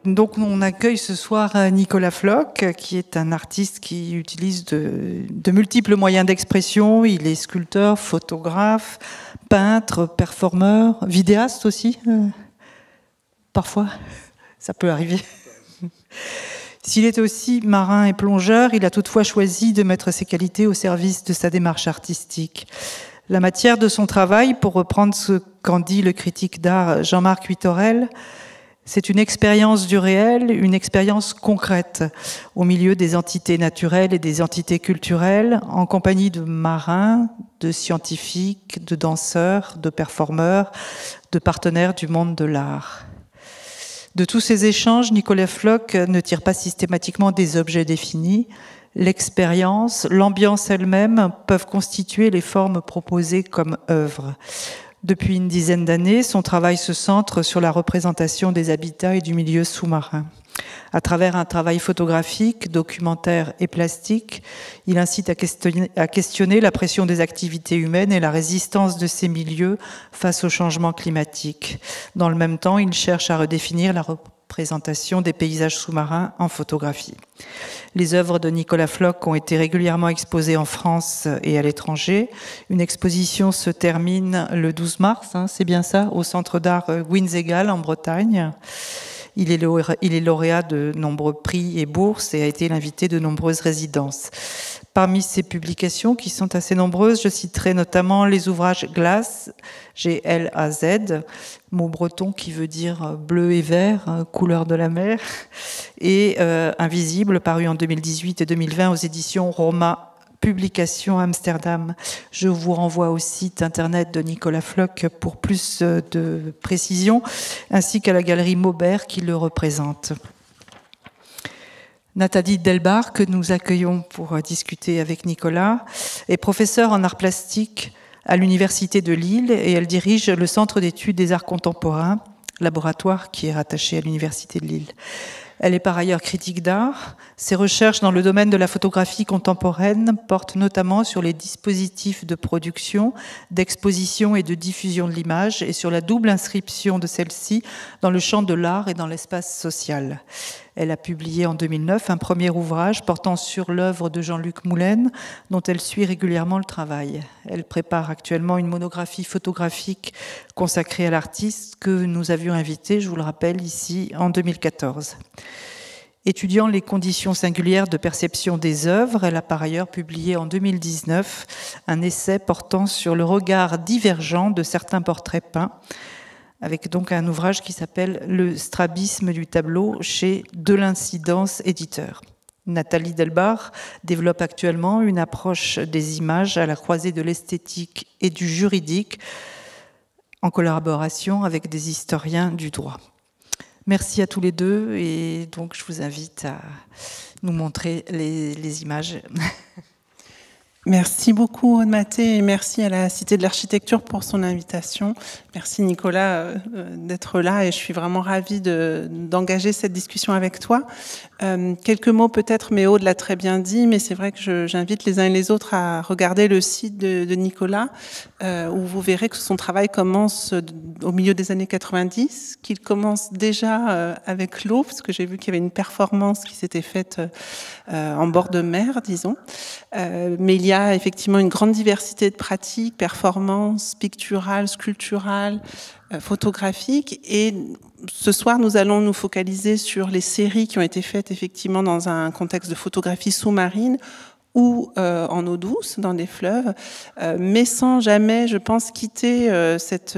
Donc on accueille ce soir Nicolas Floch, qui est un artiste qui utilise de multiples moyens d'expression. Il est sculpteur, photographe, peintre, performeur, vidéaste aussi. Parfois, ça peut arriver. S'il est aussi marin et plongeur, il a toutefois choisi de mettre ses qualités au service de sa démarche artistique. La matière de son travail, pour reprendre ce qu'en dit le critique d'art Jean-Marc Huitorel, c'est une expérience du réel, une expérience concrète, au milieu des entités naturelles et des entités culturelles, en compagnie de marins, de scientifiques, de danseurs, de performeurs, de partenaires du monde de l'art. De tous ces échanges, Nicolas Floch ne tire pas systématiquement des objets définis. L'expérience, l'ambiance elle-même peuvent constituer les formes proposées comme œuvres. Depuis une dizaine d'années, son travail se centre sur la représentation des habitats et du milieu sous-marin. À travers un travail photographique, documentaire et plastique, il incite à questionner la pression des activités humaines et la résistance de ces milieux face au changement climatique. Dans le même temps, il cherche à redéfinir la représentation des paysages sous-marins en photographie. Les œuvres de Nicolas Floch ont été régulièrement exposées en France et à l'étranger. Une exposition se termine le 12 mars, c'est bien ça, au Centre d'art Guinzegal en Bretagne. Il est lauréat de nombreux prix et bourses et a été l'invité de nombreuses résidences. Parmi ses publications, qui sont assez nombreuses, je citerai notamment les ouvrages Glace, G-L-A-Z, mot breton qui veut dire bleu et vert, couleur de la mer, et Invisible, paru en 2018 et 2020 aux éditions Roma Publications Amsterdam. Je vous renvoie au site internet de Nicolas Floch pour plus de précisions, ainsi qu'à la galerie Maubert qui le représente. Nathalie Delbar, que nous accueillons pour discuter avec Nicolas, est professeure en arts plastiques à l'Université de Lille et elle dirige le Centre d'études des arts contemporains, laboratoire qui est rattaché à l'Université de Lille. Elle est par ailleurs critique d'art. Ses recherches dans le domaine de la photographie contemporaine portent notamment sur les dispositifs de production, d'exposition et de diffusion de l'image et sur la double inscription de celle-ci dans le champ de l'art et dans l'espace social. Elle a publié en 2009 un premier ouvrage portant sur l'œuvre de Jean-Luc Moulin, dont elle suit régulièrement le travail. Elle prépare actuellement une monographie photographique consacrée à l'artiste que nous avions invité, je vous le rappelle, ici en 2014. Étudiant les conditions singulières de perception des œuvres, elle a par ailleurs publié en 2019 un essai portant sur le regard divergent de certains portraits peints, avec donc un ouvrage qui s'appelle « Le strabisme du tableau » chez De l'Incidence éditeur. Nathalie Delbar développe actuellement une approche des images à la croisée de l'esthétique et du juridique en collaboration avec des historiens du droit. Merci à tous les deux et donc je vous invite à nous montrer les images. Merci beaucoup Aude Mathé et merci à la Cité de l'Architecture pour son invitation. Merci Nicolas d'être là et je suis vraiment ravie d'engager cette discussion avec toi. Quelques mots peut-être, mais Aude l'a très bien dit, mais c'est vrai que j'invite les uns et les autres à regarder le site de Nicolas où vous verrez que son travail commence au milieu des années 90, qu'il commence déjà avec l'eau, parce que j'ai vu qu'il y avait une performance qui s'était faite en bord de mer, disons. Mais il y a effectivement une grande diversité de pratiques, performances picturales, sculpturales, photographiques. Et ce soir, nous allons nous focaliser sur les séries qui ont été faites effectivement dans un contexte de photographie sous-marine ou en eau douce, dans des fleuves, mais sans jamais, je pense, quitter cette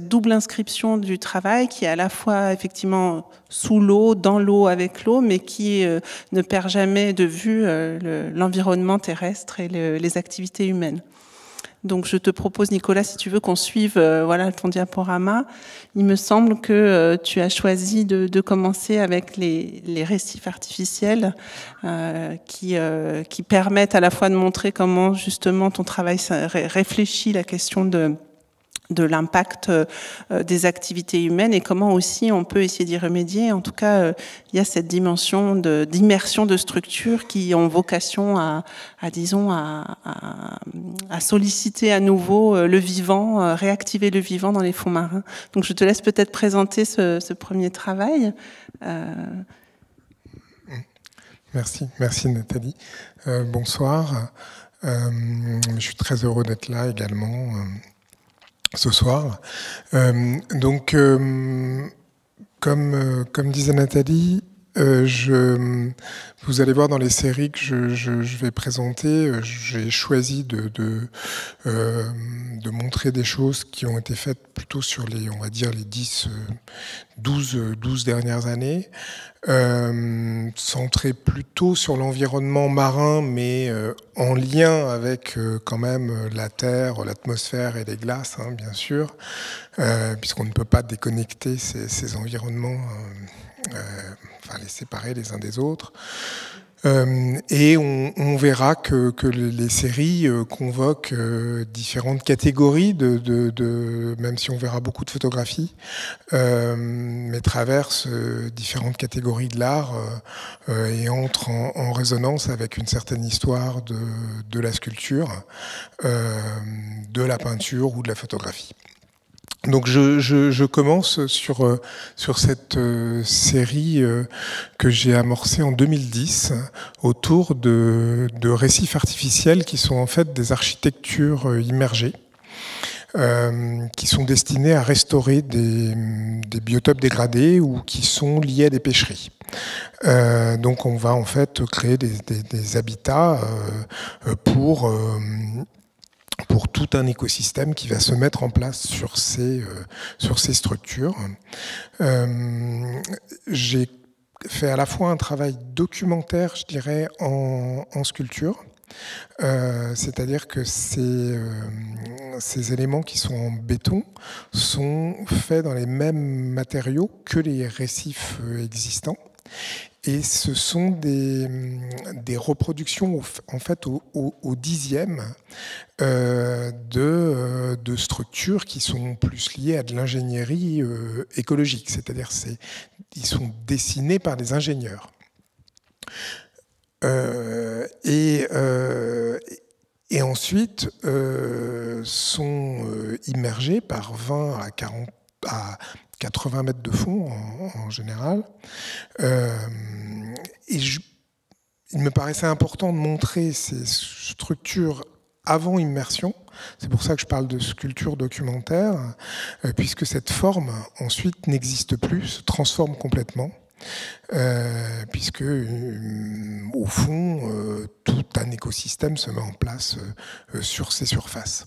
double inscription du travail qui est à la fois effectivement sous l'eau, dans l'eau, avec l'eau, mais qui ne perd jamais de vue l'environnement terrestre et les activités humaines. Donc je te propose, Nicolas, si tu veux qu'on suive voilà, ton diaporama. Il me semble que tu as choisi de commencer avec les récifs artificiels qui permettent à la fois de montrer comment justement ton travail réfléchit la question de l'impact des activités humaines et comment aussi on peut essayer d'y remédier. En tout cas, il y a cette dimension d'immersion de structures qui ont vocation à solliciter à nouveau le vivant, réactiver le vivant dans les fonds marins. Donc je te laisse peut-être présenter ce premier travail. Merci Nathalie. Bonsoir. Je suis très heureux d'être là également. Ce soir. Donc, comme disait Nathalie, vous allez voir dans les séries que je vais présenter, j'ai choisi de montrer des choses qui ont été faites plutôt sur les 12 dernières années, centrées plutôt sur l'environnement marin, mais en lien avec quand même la Terre, l'atmosphère et les glaces, hein, bien sûr, puisqu'on ne peut pas déconnecter ces environnements, les séparer les uns des autres. Et on verra que les séries convoquent différentes catégories, même si on verra beaucoup de photographies, mais traversent différentes catégories de l'art et entrent en résonance avec une certaine histoire de la sculpture, de la peinture ou de la photographie. Donc je commence sur cette série que j'ai amorcée en 2010 autour de récifs artificiels qui sont en fait des architectures immergées qui sont destinées à restaurer des biotopes dégradés ou qui sont liés à des pêcheries. Donc on va en fait créer des habitats pour tout un écosystème qui va se mettre en place sur ces structures. J'ai fait à la fois un travail documentaire, je dirais, en sculpture, c'est-à-dire que ces éléments qui sont en béton sont faits dans les mêmes matériaux que les récifs existants. Et ce sont des reproductions en fait au dixième de structures qui sont plus liées à de l'ingénierie écologique, c'est-à-dire ils sont dessinés par des ingénieurs. Et ensuite sont immergés par 20 à 40 à 80 mètres de fond en général. Il me paraissait important de montrer ces structures avant immersion. C'est pour ça que je parle de sculpture documentaire, puisque cette forme ensuite n'existe plus, se transforme complètement. Puisque au fond tout un écosystème se met en place sur ces surfaces.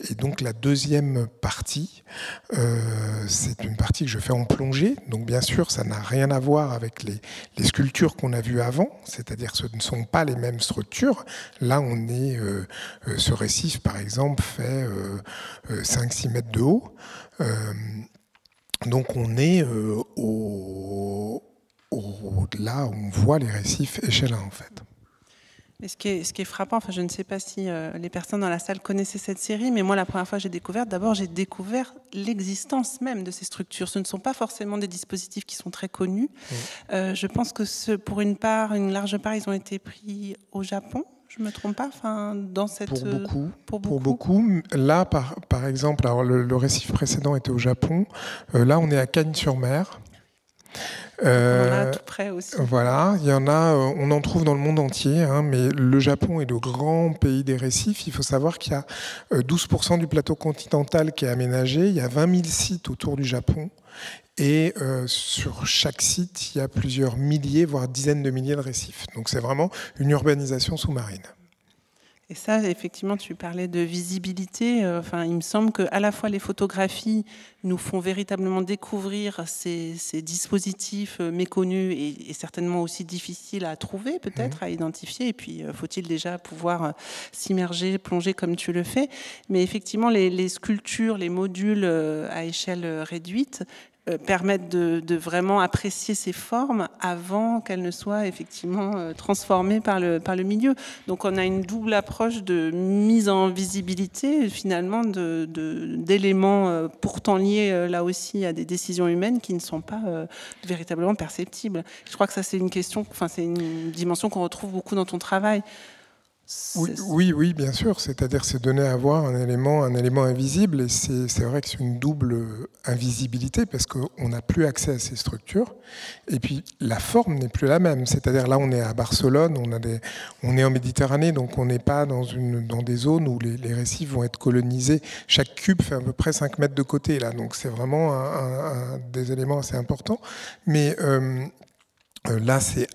Et donc la deuxième partie, c'est une partie que je fais en plongée. Donc bien sûr, ça n'a rien à voir avec les sculptures qu'on a vues avant, c'est-à-dire que ce ne sont pas les mêmes structures. Là, on est ce récif, par exemple, fait 5-6 mètres de haut. Donc on est là où on voit les récifs échélins en fait. Et ce qui est frappant, enfin je ne sais pas si les personnes dans la salle connaissaient cette série, mais moi la première fois que j'ai découvert l'existence même de ces structures. Ce ne sont pas forcément des dispositifs qui sont très connus. Je pense que pour une large part, ils ont été pris au Japon. Je ne me trompe pas, dans cette... Pour beaucoup. Là, par exemple, alors le récif précédent était au Japon. Là, on est à Cagnes-sur-Mer. On en a tout près aussi. Voilà, il y en a, on en trouve dans le monde entier, hein, mais le Japon est le grand pays des récifs. Il faut savoir qu'il y a 12% du plateau continental qui est aménagé. Il y a 20 000 sites autour du Japon. Et sur chaque site, il y a plusieurs milliers, voire dizaines de milliers de récifs. Donc c'est vraiment une urbanisation sous-marine. Et ça, effectivement, tu parlais de visibilité. Enfin, il me semble qu'à la fois les photographies nous font véritablement découvrir ces dispositifs méconnus et certainement aussi difficiles à trouver, peut-être, à identifier. Et puis, faut-il déjà pouvoir s'immerger, plonger comme tu le fais. Mais effectivement, les sculptures, les modules à échelle réduite permettent de vraiment apprécier ces formes avant qu'elles ne soient effectivement transformées par le milieu. Donc on a une double approche de mise en visibilité finalement d'éléments pourtant liés là aussi à des décisions humaines qui ne sont pas véritablement perceptibles. Je crois que ça c'est une question, enfin c'est une dimension qu'on retrouve beaucoup dans ton travail. Oui, bien sûr. C'est-à-dire, c'est donner à voir un élément invisible, et c'est vrai que c'est une double invisibilité parce qu'on n'a plus accès à ces structures. Et puis, la forme n'est plus la même. C'est-à-dire, là, on est à Barcelone, on est en Méditerranée, donc on n'est pas dans des zones où les récifs vont être colonisés. Chaque cube fait à peu près 5 mètres de côté, là. Donc, c'est vraiment un des éléments assez importants. Mais là, c'est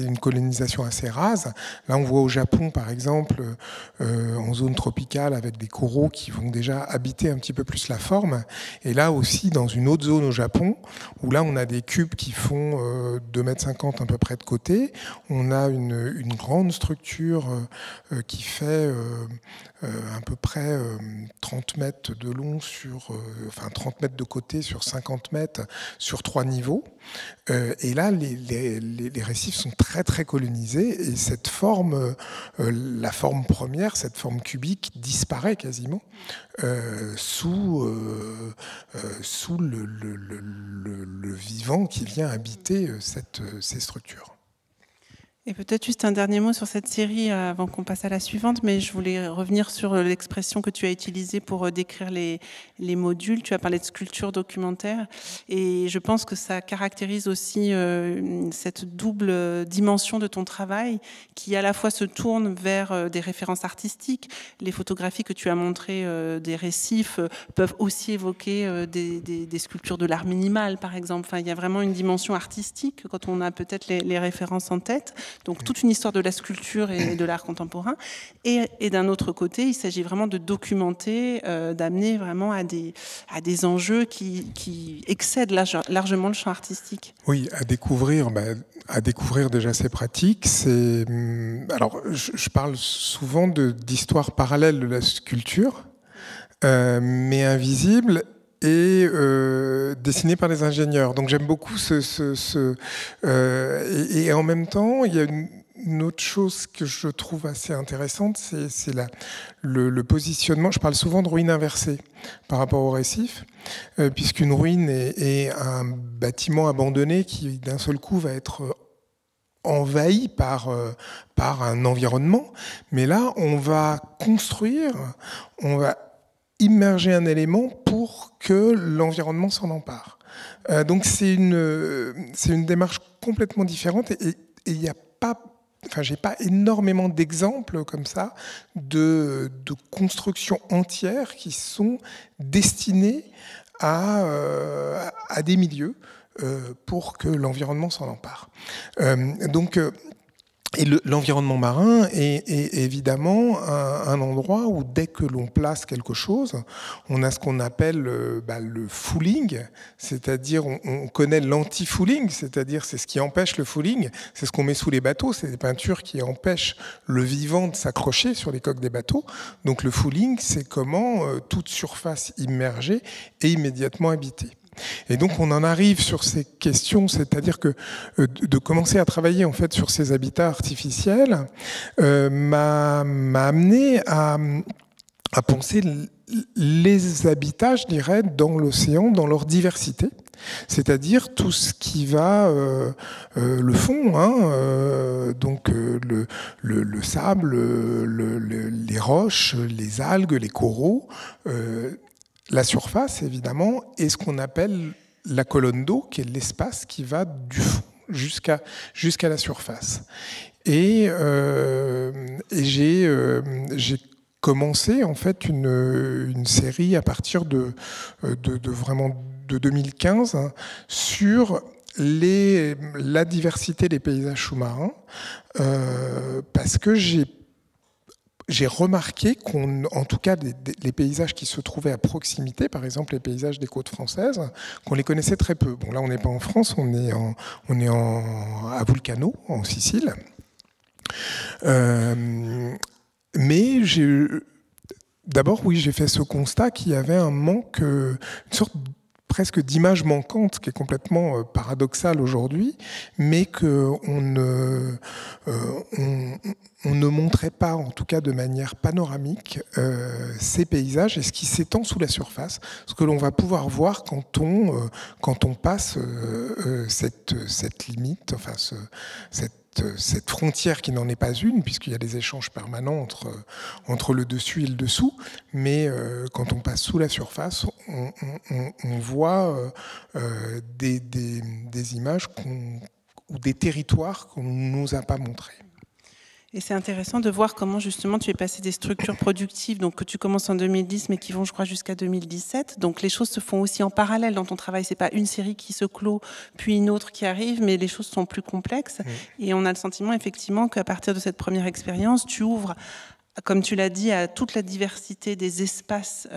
une colonisation assez rase. Là, on voit au Japon, par exemple, en zone tropicale, avec des coraux qui vont déjà habiter un petit peu plus la forme. Et là aussi, dans une autre zone au Japon, où là, on a des cubes qui font 2,50 m à peu près de côté. On a une grande structure qui fait à peu près 30 mètres de long enfin 30 mètres de côté sur 50 mètres sur 3 niveaux. Et là, les récifs sont très très colonisés, et cette forme, la forme première, cette forme cubique, disparaît quasiment sous le vivant qui vient habiter ces structures. Et peut-être juste un dernier mot sur cette série avant qu'on passe à la suivante, mais je voulais revenir sur l'expression que tu as utilisée pour décrire les modules. Tu as parlé de sculpture documentaire, et je pense que ça caractérise aussi cette double dimension de ton travail qui à la fois se tourne vers des références artistiques. Les photographies que tu as montrées des récifs peuvent aussi évoquer des sculptures de l'art minimal, par exemple. Enfin, il y a vraiment une dimension artistique quand on a peut-être les références en tête. Donc toute une histoire de la sculpture et de l'art contemporain. Et d'un autre côté, il s'agit vraiment de documenter, d'amener vraiment à des enjeux qui excèdent largement le champ artistique. Oui, à découvrir déjà ces pratiques. Alors, je parle souvent d'histoire parallèle de la sculpture, mais invisible, et dessiné par les ingénieurs. Donc j'aime beaucoup et en même temps, il y a une autre chose que je trouve assez intéressante, c'est le positionnement. Je parle souvent de ruine inversée par rapport au récif, puisqu'une ruine est un bâtiment abandonné qui d'un seul coup va être envahi par un environnement. Mais là, on va construire, on va immerger un élément pour que l'environnement s'en empare. Donc c'est une démarche complètement différente, et il n'y a pas, enfin j'ai pas énormément d'exemples comme ça de constructions entières qui sont destinées à des milieux pour que l'environnement s'en empare. Et l'environnement marin est évidemment un endroit où dès que l'on place quelque chose, on a ce qu'on appelle le fouling, c'est-à-dire on connaît l'anti-fouling, c'est-à-dire c'est ce qui empêche le fouling, c'est ce qu'on met sous les bateaux, c'est des peintures qui empêchent le vivant de s'accrocher sur les coques des bateaux. Donc le fouling, c'est comment toute surface immergée est immédiatement habitée. Et donc on en arrive sur ces questions, c'est-à-dire que de commencer à travailler en fait sur ces habitats artificiels m'a amené à penser les habitats, je dirais, dans l'océan, dans leur diversité. C'est-à-dire tout ce qui va le fond, donc le sable, les roches, les algues, les coraux, la surface, évidemment, et ce qu'on appelle la colonne d'eau, qui est l'espace qui va du fond jusqu'à la surface. Et j'ai commencé en fait une série à partir de vraiment de 2015 sur la diversité des paysages sous-marins, parce que j'ai j'ai remarqué en tout cas, les paysages qui se trouvaient à proximité, par exemple les paysages des côtes françaises, qu'on les connaissait très peu. Bon, là, on n'est pas en France, on est à Vulcano, en Sicile. Mais d'abord, oui, j'ai fait ce constat qu'il y avait un manque, une sorte presque d'image manquante qui est complètement paradoxale aujourd'hui, mais qu'on ne montrait pas, en tout cas de manière panoramique, ces paysages et ce qui s'étend sous la surface, ce que l'on va pouvoir voir quand on passe cette limite, enfin cette frontière qui n'en est pas une, puisqu'il y a des échanges permanents entre le dessus et le dessous, mais quand on passe sous la surface, on voit des images ou des territoires qu'on ne nous a pas montrés. Et c'est intéressant de voir comment justement tu es passé des structures productives donc que tu commences en 2010 mais qui vont je crois jusqu'à 2017. Donc les choses se font aussi en parallèle dans ton travail. C'est pas une série qui se clôt puis une autre qui arrive, mais les choses sont plus complexes. Et on a le sentiment effectivement qu'à partir de cette première expérience, tu ouvres, comme tu l'as dit, à toute la diversité des espaces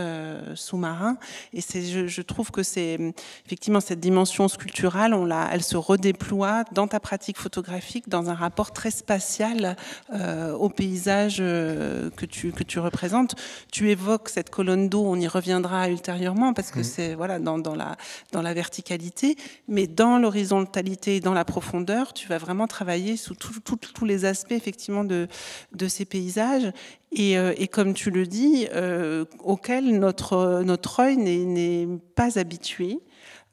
sous-marins. Et je trouve que c'est effectivement cette dimension sculpturale, elle se redéploie dans ta pratique photographique dans un rapport très spatial au paysage que tu représentes. Tu évoques cette colonne d'eau, on y reviendra ultérieurement parce que c'est voilà dans la verticalité, mais dans l'horizontalité et dans la profondeur, tu vas vraiment travailler sous tous les aspects effectivement de ces paysages. Et comme tu le dis, auquel notre œil n'est pas habitué.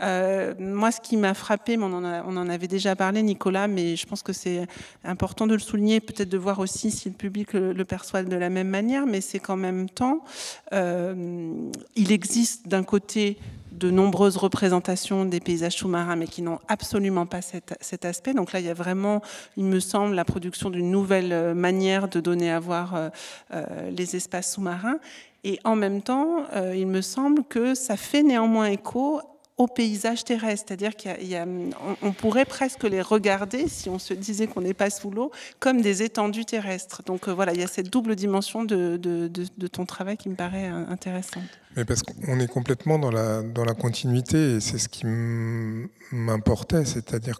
Moi, ce qui m'a frappé, mais on en avait déjà parlé, Nicolas, mais je pense que c'est important de le souligner, peut-être de voir aussi si le public le perçoit de la même manière, mais c'est qu'en même temps, il existe d'un côté de nombreuses représentations des paysages sous-marins, mais qui n'ont absolument pas cet aspect. Donc là, il y a vraiment, il me semble, la production d'une nouvelle manière de donner à voir les espaces sous-marins. Et en même temps, il me semble que ça fait néanmoins écho au paysage terrestre, c'est-à-dire qu'on pourrait presque les regarder, si on se disait qu'on n'est pas sous l'eau, comme des étendues terrestres. Donc voilà, il y a cette double dimension de ton travail qui me paraît intéressante. Mais parce qu'on est complètement dans la continuité, et c'est ce qui m'importait, c'est-à-dire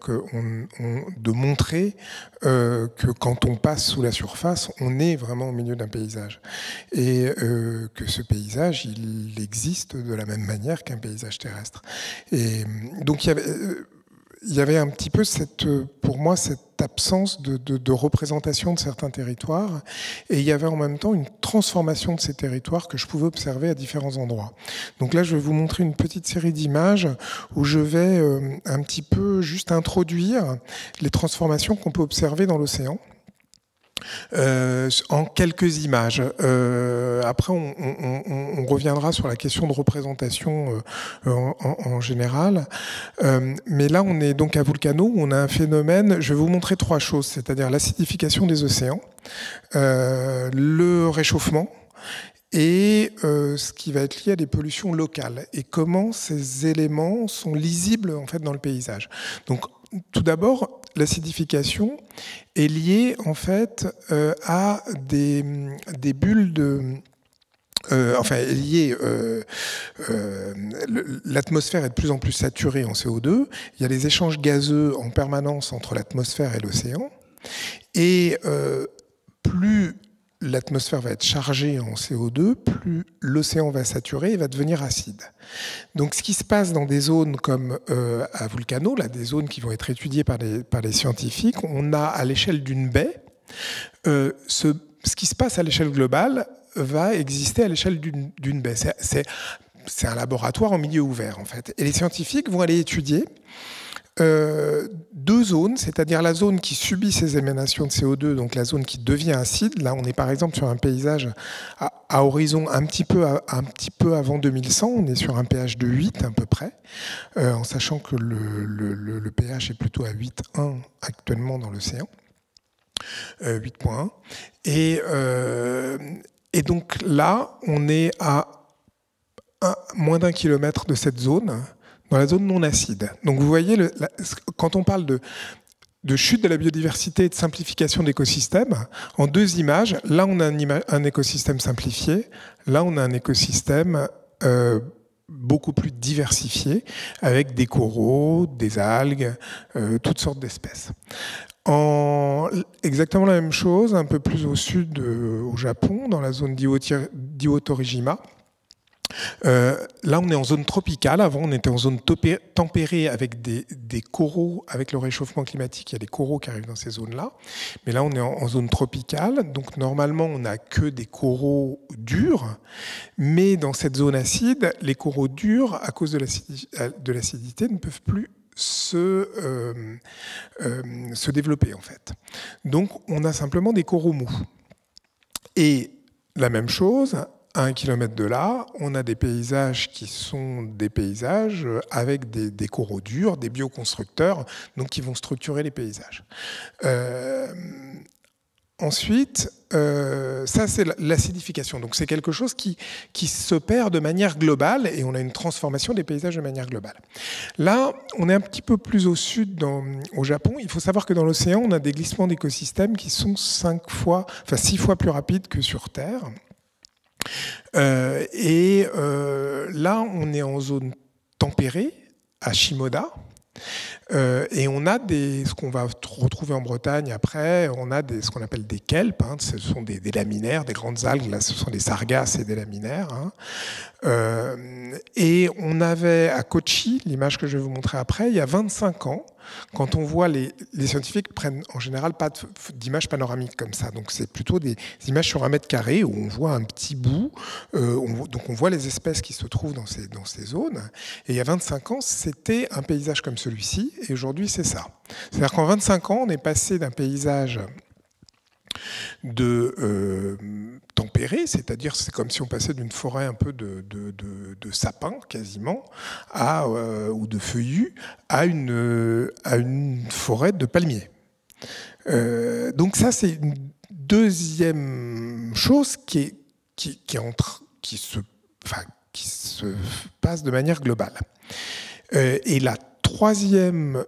de montrer que quand on passe sous la surface, on est vraiment au milieu d'un paysage. Et que ce paysage, il existe de la même manière qu'un paysage terrestre. Et donc il y avait un petit peu pour moi cette absence de représentation de certains territoires, et il y avait en même temps une transformation de ces territoires que je pouvais observer à différents endroits. Donc là, je vais vous montrer une petite série d'images où je vais un petit peu juste introduire les transformations qu'on peut observer dans l'océan. En quelques images. Après, on reviendra sur la question de représentation en général. Mais là, on est donc à Vulcano, où on a un phénomène. Je vais vous montrer trois choses, c'est-à-dire l'acidification des océans, le réchauffement, et ce qui va être lié à des pollutions locales, et comment ces éléments sont lisibles en fait dans le paysage. Donc, tout d'abord, l'acidification est liée en fait à des bulles de... l'atmosphère est de plus en plus saturée en CO2. Il y a des échanges gazeux en permanence entre l'atmosphère et l'océan. Et plus l'atmosphère va être chargée en CO2, plus l'océan va saturer et va devenir acide. Donc ce qui se passe dans des zones comme à Vulcano, là, des zones qui vont être étudiées par les scientifiques, on a à l'échelle d'une baie, ce qui se passe à l'échelle globale va exister à l'échelle d'une baie. C'est un laboratoire en milieu ouvert en fait. Et les scientifiques vont aller étudier deux zones, c'est-à-dire la zone qui subit ces émanations de CO2, donc la zone qui devient acide. Là, on est par exemple sur un paysage à horizon un petit peu avant 2100, on est sur un pH de 8 à peu près, en sachant que le pH est plutôt à 8,1 actuellement dans l'océan, 8,1. Et donc là, on est à moins d'1 kilomètre de cette zone, dans la zone non acide. Donc vous voyez, quand on parle de chute de la biodiversité et de simplification d'écosystèmes en 2 images. Là, on a un écosystème simplifié. Là, on a un écosystème beaucoup plus diversifié, avec des coraux, des algues, toutes sortes d'espèces. Exactement la même chose, un peu plus au sud, au Japon, dans la zone d'Iwotorijima. Là, on est en zone tropicale. Avant, on était en zone tempérée avec des coraux. Avec le réchauffement climatique, il y a des coraux qui arrivent dans ces zones-là. Mais là, on est en zone tropicale. Donc, normalement, on n'a que des coraux durs. Mais dans cette zone acide, les coraux durs, à cause de l'acidité, ne peuvent plus se développer, en fait. Donc, on a simplement des coraux mous. Et la même chose, à 1 kilomètre de là, on a des paysages qui sont des paysages avec des coraux durs, des bioconstructeurs, donc qui vont structurer les paysages. Ensuite, ça c'est l'acidification. Donc c'est quelque chose qui s'opère de manière globale et on a une transformation des paysages de manière globale. Là, on est un petit peu plus au sud, au Japon. Il faut savoir que dans l'océan, on a des glissements d'écosystèmes qui sont 6 fois plus rapides que sur Terre. Là, on est en zone tempérée, à Shimoda. Et on a ce qu'on va retrouver en Bretagne après, on a ce qu'on appelle des kelpes, hein, ce sont des laminaires, des grandes algues, là ce sont des sargasses et des laminaires. Hein. Et on avait à Kochi, l'image que je vais vous montrer après, il y a 25 ans, quand on voit les scientifiques prennent en général pas d'images panoramiques comme ça, donc c'est plutôt des images sur 1 mètre carré où on voit un petit bout, donc on voit les espèces qui se trouvent dans ces zones. Et il y a 25 ans, c'était un paysage comme celui-ci, et aujourd'hui c'est ça. C'est-à-dire qu'en 25 ans, on est passé d'un paysage tempéré, c'est-à-dire c'est comme si on passait d'une forêt un peu de sapins quasiment ou de feuillus à une forêt de palmiers. Donc ça c'est une deuxième chose qui se passe de manière globale. Et la troisième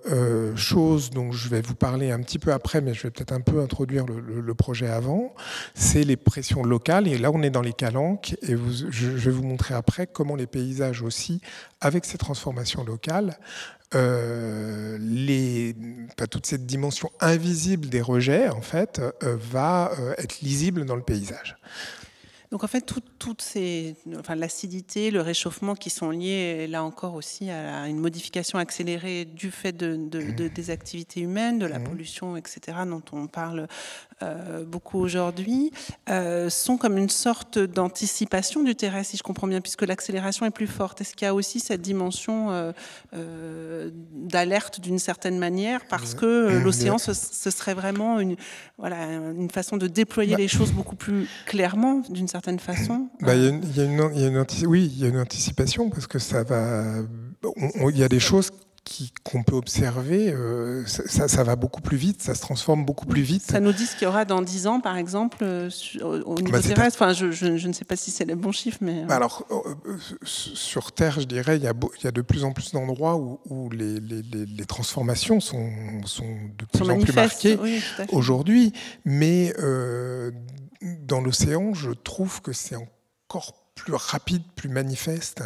chose dont je vais vous parler un petit peu après, mais je vais peut-être un peu introduire le projet avant, c'est les pressions locales. Et là, on est dans les calanques, et je vais vous montrer après comment les paysages aussi, avec ces transformations locales, toute cette dimension invisible des rejets, en fait, va être lisible dans le paysage. Donc en fait, l'acidité, le réchauffement qui sont liés là encore aussi à une modification accélérée du fait des activités humaines, de la pollution, etc., dont on parle beaucoup aujourd'hui, sont comme une sorte d'anticipation du terrestre, si je comprends bien, puisque l'accélération est plus forte. Est-ce qu'il y a aussi cette dimension d'alerte d'une certaine manière, parce que l'océan, ce serait vraiment une façon de déployer les choses beaucoup plus clairement, d'une certaine façon? Il y a une anticipation, parce que ça va... Il y a des choses qu'on peut observer, ça va beaucoup plus vite, ça se transforme beaucoup plus vite. Ça nous dit ce qu'il y aura dans 10 ans, par exemple, au niveau terrestre. Enfin, je ne sais pas si c'est le bon chiffre, mais... Alors, sur Terre, je dirais, il y a de plus en plus d'endroits où les transformations sont de plus en plus marquées aujourd'hui. Mais dans l'océan, je trouve que c'est encore plus rapide, plus manifeste.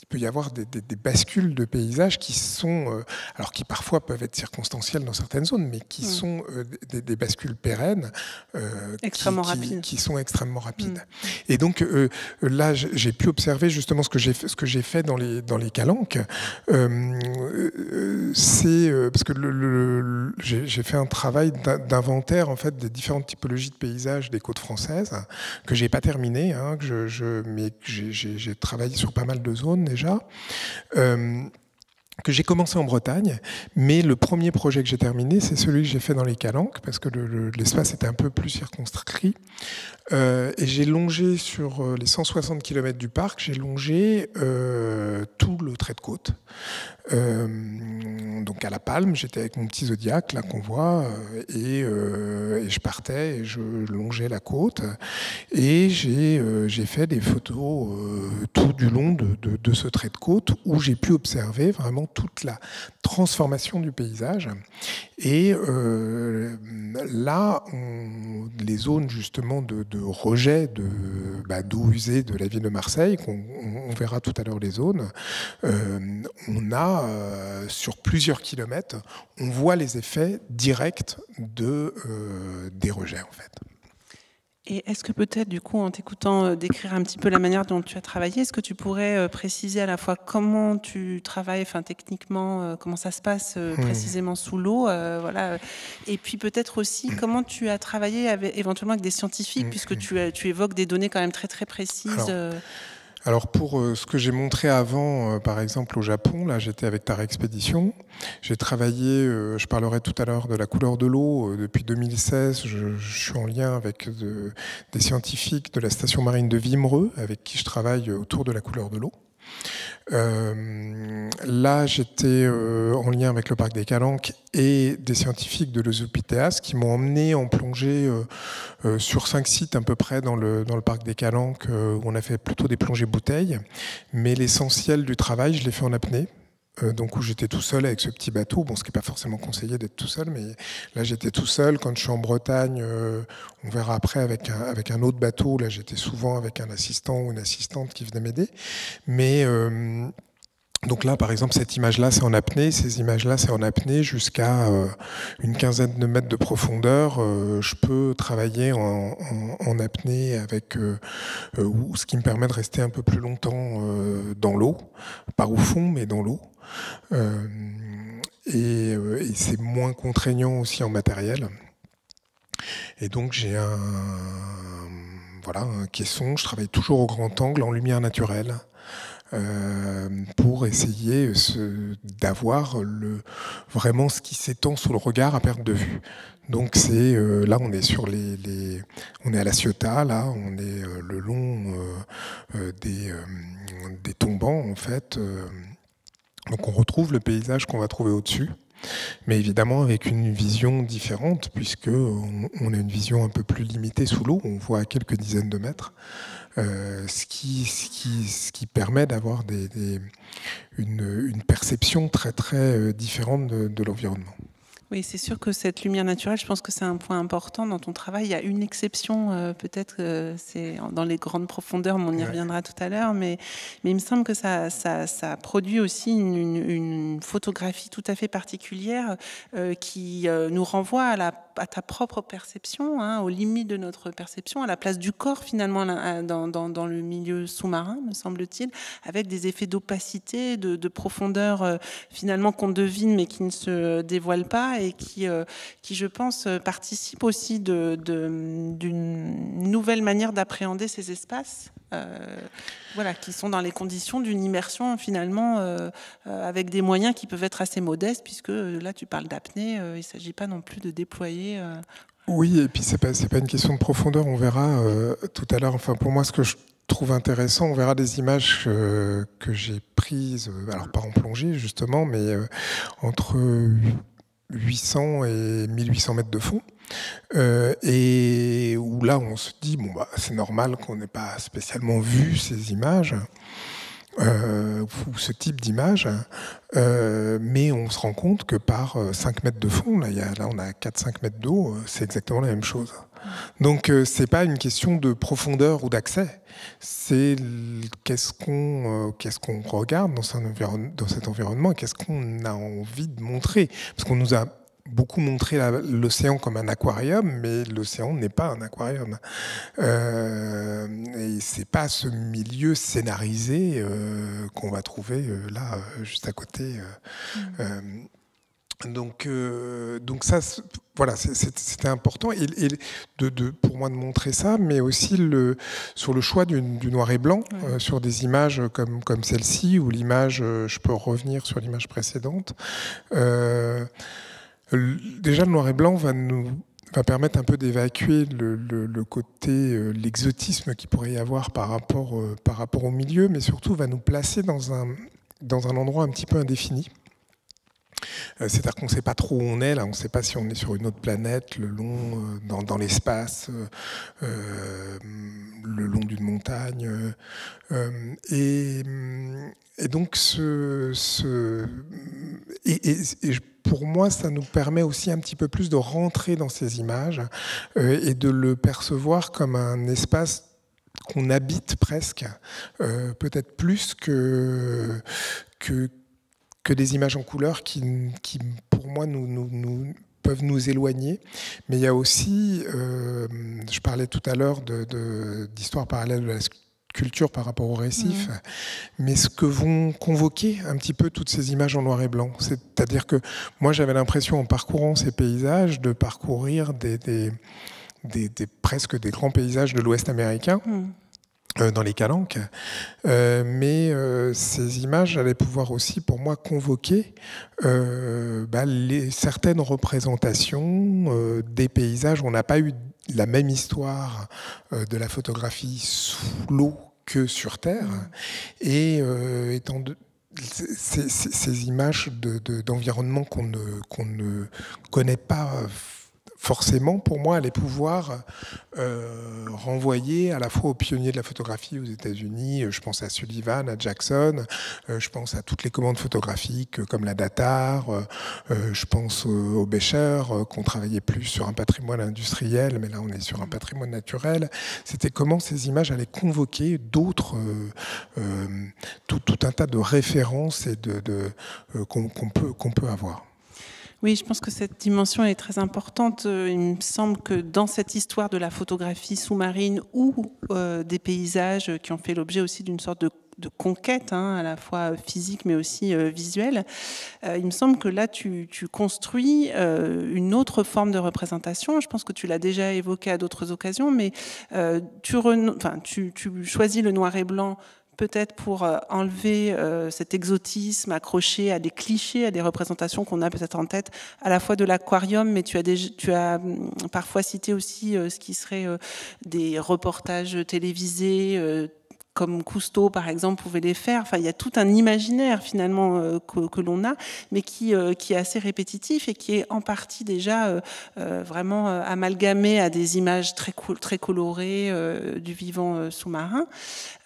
Il peut y avoir des bascules de paysages qui sont, alors qui parfois peuvent être circonstancielles dans certaines zones, mais qui sont des bascules pérennes, qui sont extrêmement rapides. Et donc là, j'ai pu observer justement ce que j'ai fait dans les calanques. C'est parce que j'ai fait un travail d'inventaire en fait des différentes typologies de paysages des côtes françaises que j'ai pas terminé, hein, mais que j'ai travaillé sur pas mal de zones déjà, que j'ai commencé en Bretagne, mais le premier projet que j'ai terminé, c'est celui que j'ai fait dans les Calanques, parce que l'espace était un peu plus circonscrit. Et j'ai longé sur les 160 km du parc, j'ai longé tout le trait de côte. Donc à La Palme, j'étais avec mon petit Zodiac là qu'on voit, et je partais et je longeais la côte, et j'ai fait des photos tout du long de ce trait de côte où j'ai pu observer vraiment toute la transformation du paysage. Et là, les zones justement de rejet d'eau usée de la ville de Marseille, on verra tout à l'heure les zones, on a sur plusieurs kilomètres, on voit les effets directs des rejets en fait. Et est-ce que peut-être, du coup, en t'écoutant décrire un petit peu la manière dont tu as travaillé, est-ce que tu pourrais préciser à la fois comment tu travailles, enfin techniquement, comment ça se passe précisément sous l'eau, voilà, et puis peut-être aussi comment tu as travaillé éventuellement avec des scientifiques, puisque tu évoques des données quand même très très précises. Alors pour ce que j'ai montré avant, par exemple au Japon, là j'étais avec Tara Expédition, j'ai travaillé, je parlerai tout à l'heure de la couleur de l'eau, depuis 2016 je suis en lien avec des scientifiques de la station marine de Wimereux, avec qui je travaille autour de la couleur de l'eau. Là, j'étais en lien avec le parc des Calanques et des scientifiques de l'Eusopiteas qui m'ont emmené en plongée sur 5 sites à peu près dans le parc des Calanques où on a fait plutôt des plongées bouteilles. Mais l'essentiel du travail, je l'ai fait en apnée. Donc où j'étais tout seul avec ce petit bateau, bon, ce qui n'est pas forcément conseillé d'être tout seul, mais là j'étais tout seul. Quand je suis en Bretagne, on verra après avec un autre bateau, là j'étais souvent avec un assistant ou une assistante qui venait m'aider. Mais donc là, par exemple, cette image-là, c'est en apnée. Ces images-là, c'est en apnée jusqu'à une quinzaine de mètres de profondeur. Je peux travailler en apnée avec ce qui me permet de rester un peu plus longtemps dans l'eau, pas au fond, mais dans l'eau. Et c'est moins contraignant aussi en matériel. Et donc j'ai un caisson. Je travaille toujours au grand angle en lumière naturelle. Pour essayer d'avoir vraiment ce qui s'étend sous le regard à perte de vue. Donc c'est là on est sur on est à La Ciotat, là on est le long des tombants en fait. Donc on retrouve le paysage qu'on va trouver au-dessus. Mais évidemment avec une vision différente, puisque on a une vision un peu plus limitée sous l'eau, on voit à quelques dizaines de mètres, ce qui permet d'avoir une perception très très différente de l'environnement. Oui, c'est sûr que cette lumière naturelle, je pense que c'est un point important dans ton travail. Il y a une exception, peut-être, c'est dans les grandes profondeurs, mais on y reviendra tout à l'heure, mais il me semble que ça produit aussi une photographie tout à fait particulière qui nous renvoie à ta propre perception, hein, aux limites de notre perception, à la place du corps finalement dans le milieu sous-marin, me semble-t-il, avec des effets d'opacité, de profondeur finalement qu'on devine mais qui ne se dévoilent pas et qui, je pense, participe aussi d'une nouvelle manière d'appréhender ces espaces, qui sont dans les conditions d'une immersion finalement avec des moyens qui peuvent être assez modestes, puisque là tu parles d'apnée, il ne s'agit pas non plus de déployer... Oui, et puis c'est pas une question de profondeur, on verra tout à l'heure, enfin pour moi ce que je trouve intéressant, on verra des images que j'ai prises, alors pas en plongée justement, mais entre 800 et 1800 mètres de fond, et où là on se dit c'est normal qu'on n'ait pas spécialement vu ces images ou ce type d'image, mais on se rend compte que par 5 mètres de fond, là on a 4-5 mètres d'eau, c'est exactement la même chose. Donc c'est pas une question de profondeur ou d'accès, c'est qu'est-ce qu'on regarde dans cet environnement et qu'est-ce qu'on a envie de montrer. Parce qu'on nous a beaucoup montré l'océan comme un aquarium, mais l'océan n'est pas un aquarium. Et c'est pas ce milieu scénarisé qu'on va trouver là, juste à côté. Donc ça, voilà, c'était important et pour moi de montrer ça, mais aussi sur le choix du noir et blanc, sur des images comme celle-ci, ou l'image, je peux revenir sur l'image précédente. Déjà, le noir et blanc va permettre un peu d'évacuer le côté, l'exotisme qu'il pourrait y avoir par rapport au milieu, mais surtout va nous placer dans un endroit un petit peu indéfini. C'est-à-dire qu'on ne sait pas trop où on est, là, on ne sait pas si on est sur une autre planète, le long dans l'espace, le long d'une montagne. Et donc, pour moi, ça nous permet aussi un petit peu plus de rentrer dans ces images et de le percevoir comme un espace qu'on habite presque, peut-être plus que des images en couleur qui pour moi, peuvent nous éloigner. Mais il y a aussi, je parlais tout à l'heure d'histoire parallèle de la culture par rapport au récif, mais ce que vont convoquer un petit peu toutes ces images en noir et blanc. C'est-à-dire que moi, j'avais l'impression, en parcourant ces paysages, de parcourir presque des grands paysages de l'Ouest américain, dans les Calanques. Mais ces images allaient pouvoir aussi, pour moi, convoquer certaines représentations des paysages où on n'a pas eu la même histoire de la photographie sous l'eau que sur Terre. Et ces images d'environnement qu'on ne connaît pas forcément, pour moi, allaient pouvoir renvoyer à la fois aux pionniers de la photographie aux États-Unis. Je pense à Sullivan, à Jackson, je pense à toutes les commandes photographiques comme la Datar, je pense aux Becher qui ont travaillé plus sur un patrimoine industriel, mais là on est sur un patrimoine naturel. C'était comment ces images allaient convoquer d'autres, tout un tas de références et qu'on peut avoir. Oui, je pense que cette dimension est très importante. Il me semble que dans cette histoire de la photographie sous-marine ou des paysages qui ont fait l'objet aussi d'une sorte de conquête, à la fois physique mais aussi visuelle, il me semble que là tu construis une autre forme de représentation. Je pense que tu l'as déjà évoqué à d'autres occasions, mais tu choisis le noir et blanc peut-être pour enlever cet exotisme accroché à des clichés, à des représentations qu'on a peut-être en tête, à la fois de l'aquarium, mais tu as parfois cité aussi ce qui serait des reportages télévisés, comme Cousteau, par exemple, pouvait les faire. Enfin, il y a tout un imaginaire, finalement, que l'on a, mais qui est assez répétitif et qui est en partie déjà vraiment amalgamé à des images très colorées du vivant sous-marin.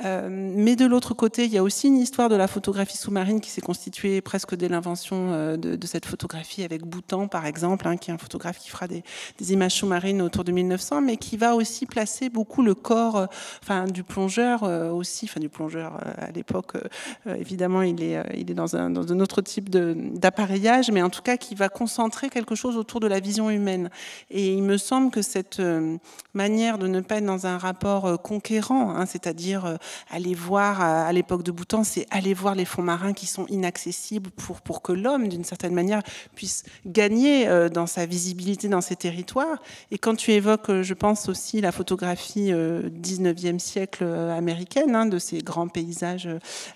Mais de l'autre côté, il y a aussi une histoire de la photographie sous-marine qui s'est constituée presque dès l'invention de cette photographie avec Boutan, par exemple, qui est un photographe qui fera des images sous-marines autour de 1900, mais qui va aussi placer beaucoup le corps du plongeur du plongeur à l'époque, évidemment, il est dans un autre type d'appareillage, mais en tout cas qui va concentrer quelque chose autour de la vision humaine. Et il me semble que cette manière de ne pas être dans un rapport conquérant, c'est-à-dire aller voir, à l'époque de Boutan, c'est aller voir les fonds marins qui sont inaccessibles pour que l'homme, d'une certaine manière, puisse gagner dans sa visibilité dans ces territoires. Et quand tu évoques, je pense aussi, la photographie 19e siècle américaine, de ces grands paysages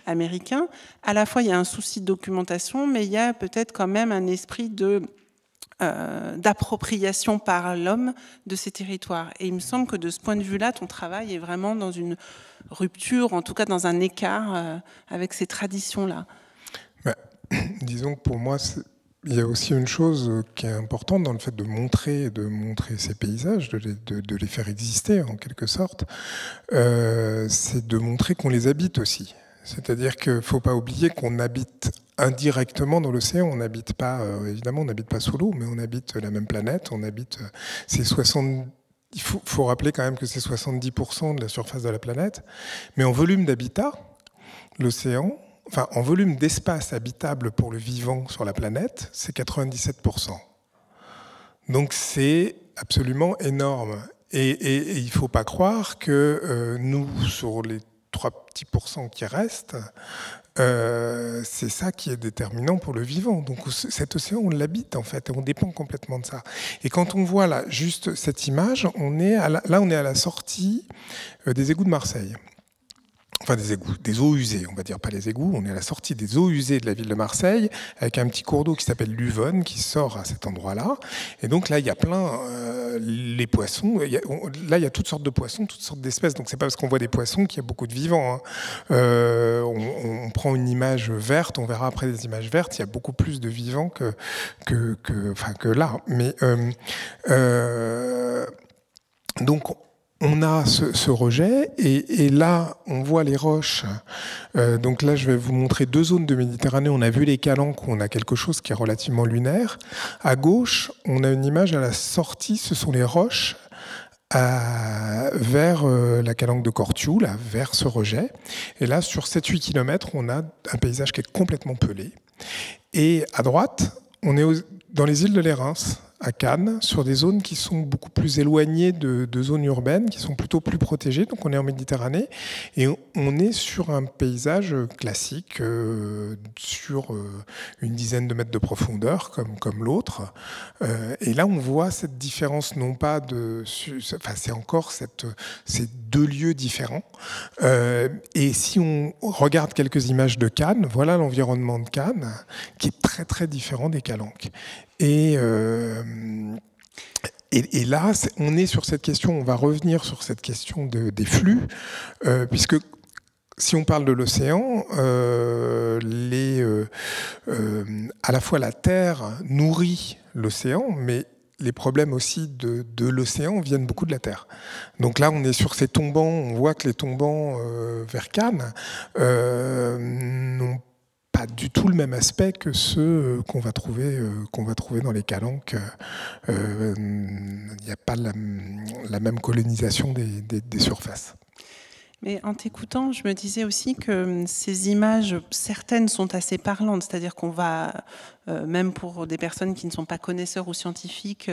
américains, à la fois il y a un souci de documentation, mais il y a peut-être quand même un esprit d'appropriation par l'homme de ces territoires. Et il me semble que de ce point de vue-là, ton travail est vraiment dans une rupture, en tout cas dans un écart avec ces traditions-là. Disons que pour moi, il y a aussi une chose qui est importante dans le fait de montrer ces paysages, de les faire exister en quelque sorte, c'est de montrer qu'on les habite aussi. C'est-à-dire qu'il ne faut pas oublier qu'on habite indirectement dans l'océan. On n'habite pas, évidemment, on n'habite pas sous l'eau, mais on habite la même planète. On habite il faut rappeler quand même que c'est 70% de la surface de la planète. Mais en volume d'habitat, l'océan, en volume d'espace habitable pour le vivant sur la planète, c'est 97%. Donc c'est absolument énorme. Et il ne faut pas croire que nous, sur les 3 petits pourcents qui restent, c'est ça qui est déterminant pour le vivant. Donc cet océan, on l'habite en fait, et on dépend complètement de ça. Et quand on voit là, juste cette image, on est à la sortie des égouts de Marseille. Enfin des égouts, des eaux usées, on va dire, pas les égouts, on est à la sortie des eaux usées de la ville de Marseille, avec un petit cours d'eau qui s'appelle l'Uvonne, qui sort à cet endroit-là. Et donc là, il y a plein, les poissons, là il y a toutes sortes de poissons, toutes sortes d'espèces, donc c'est pas parce qu'on voit des poissons qu'il y a beaucoup de vivants. On prend une image verte, on verra après des images vertes, il y a beaucoup plus de vivants que là. Mais donc on a ce rejet, et là, on voit les roches. Donc là, je vais vous montrer 2 zones de Méditerranée. On a vu les calanques, où on a quelque chose qui est relativement lunaire. À gauche, on a une image à la sortie, ce sont les roches vers la calanque de Cortiou, là, vers ce rejet. Et là, sur 7-8 km, on a un paysage qui est complètement pelé. Et à droite, on est dans les îles de Lérins, à Cannes, sur des zones qui sont beaucoup plus éloignées de zones urbaines, qui sont plutôt plus protégées. Donc on est en Méditerranée et on est sur un paysage classique, sur une dizaine de mètres de profondeur, comme l'autre. Et là, on voit cette différence, non pas c'est encore ces 2 lieux différents. Et si on regarde quelques images de Cannes, voilà l'environnement de Cannes, qui est très très différent des calanques. Et là, on est sur cette question, on va revenir sur cette question des flux, puisque si on parle de l'océan, à la fois la Terre nourrit l'océan, mais les problèmes aussi de l'océan viennent beaucoup de la Terre. Donc là, on est sur ces tombants, on voit que les tombants vers Cannes n'ont pas du tout le même aspect que ceux qu'on va trouver dans les calanques. Il n'y a pas la même colonisation des surfaces. Mais en t'écoutant, je me disais aussi que ces images, certaines sont assez parlantes, c'est-à-dire qu'on va, même pour des personnes qui ne sont pas connaisseurs ou scientifiques,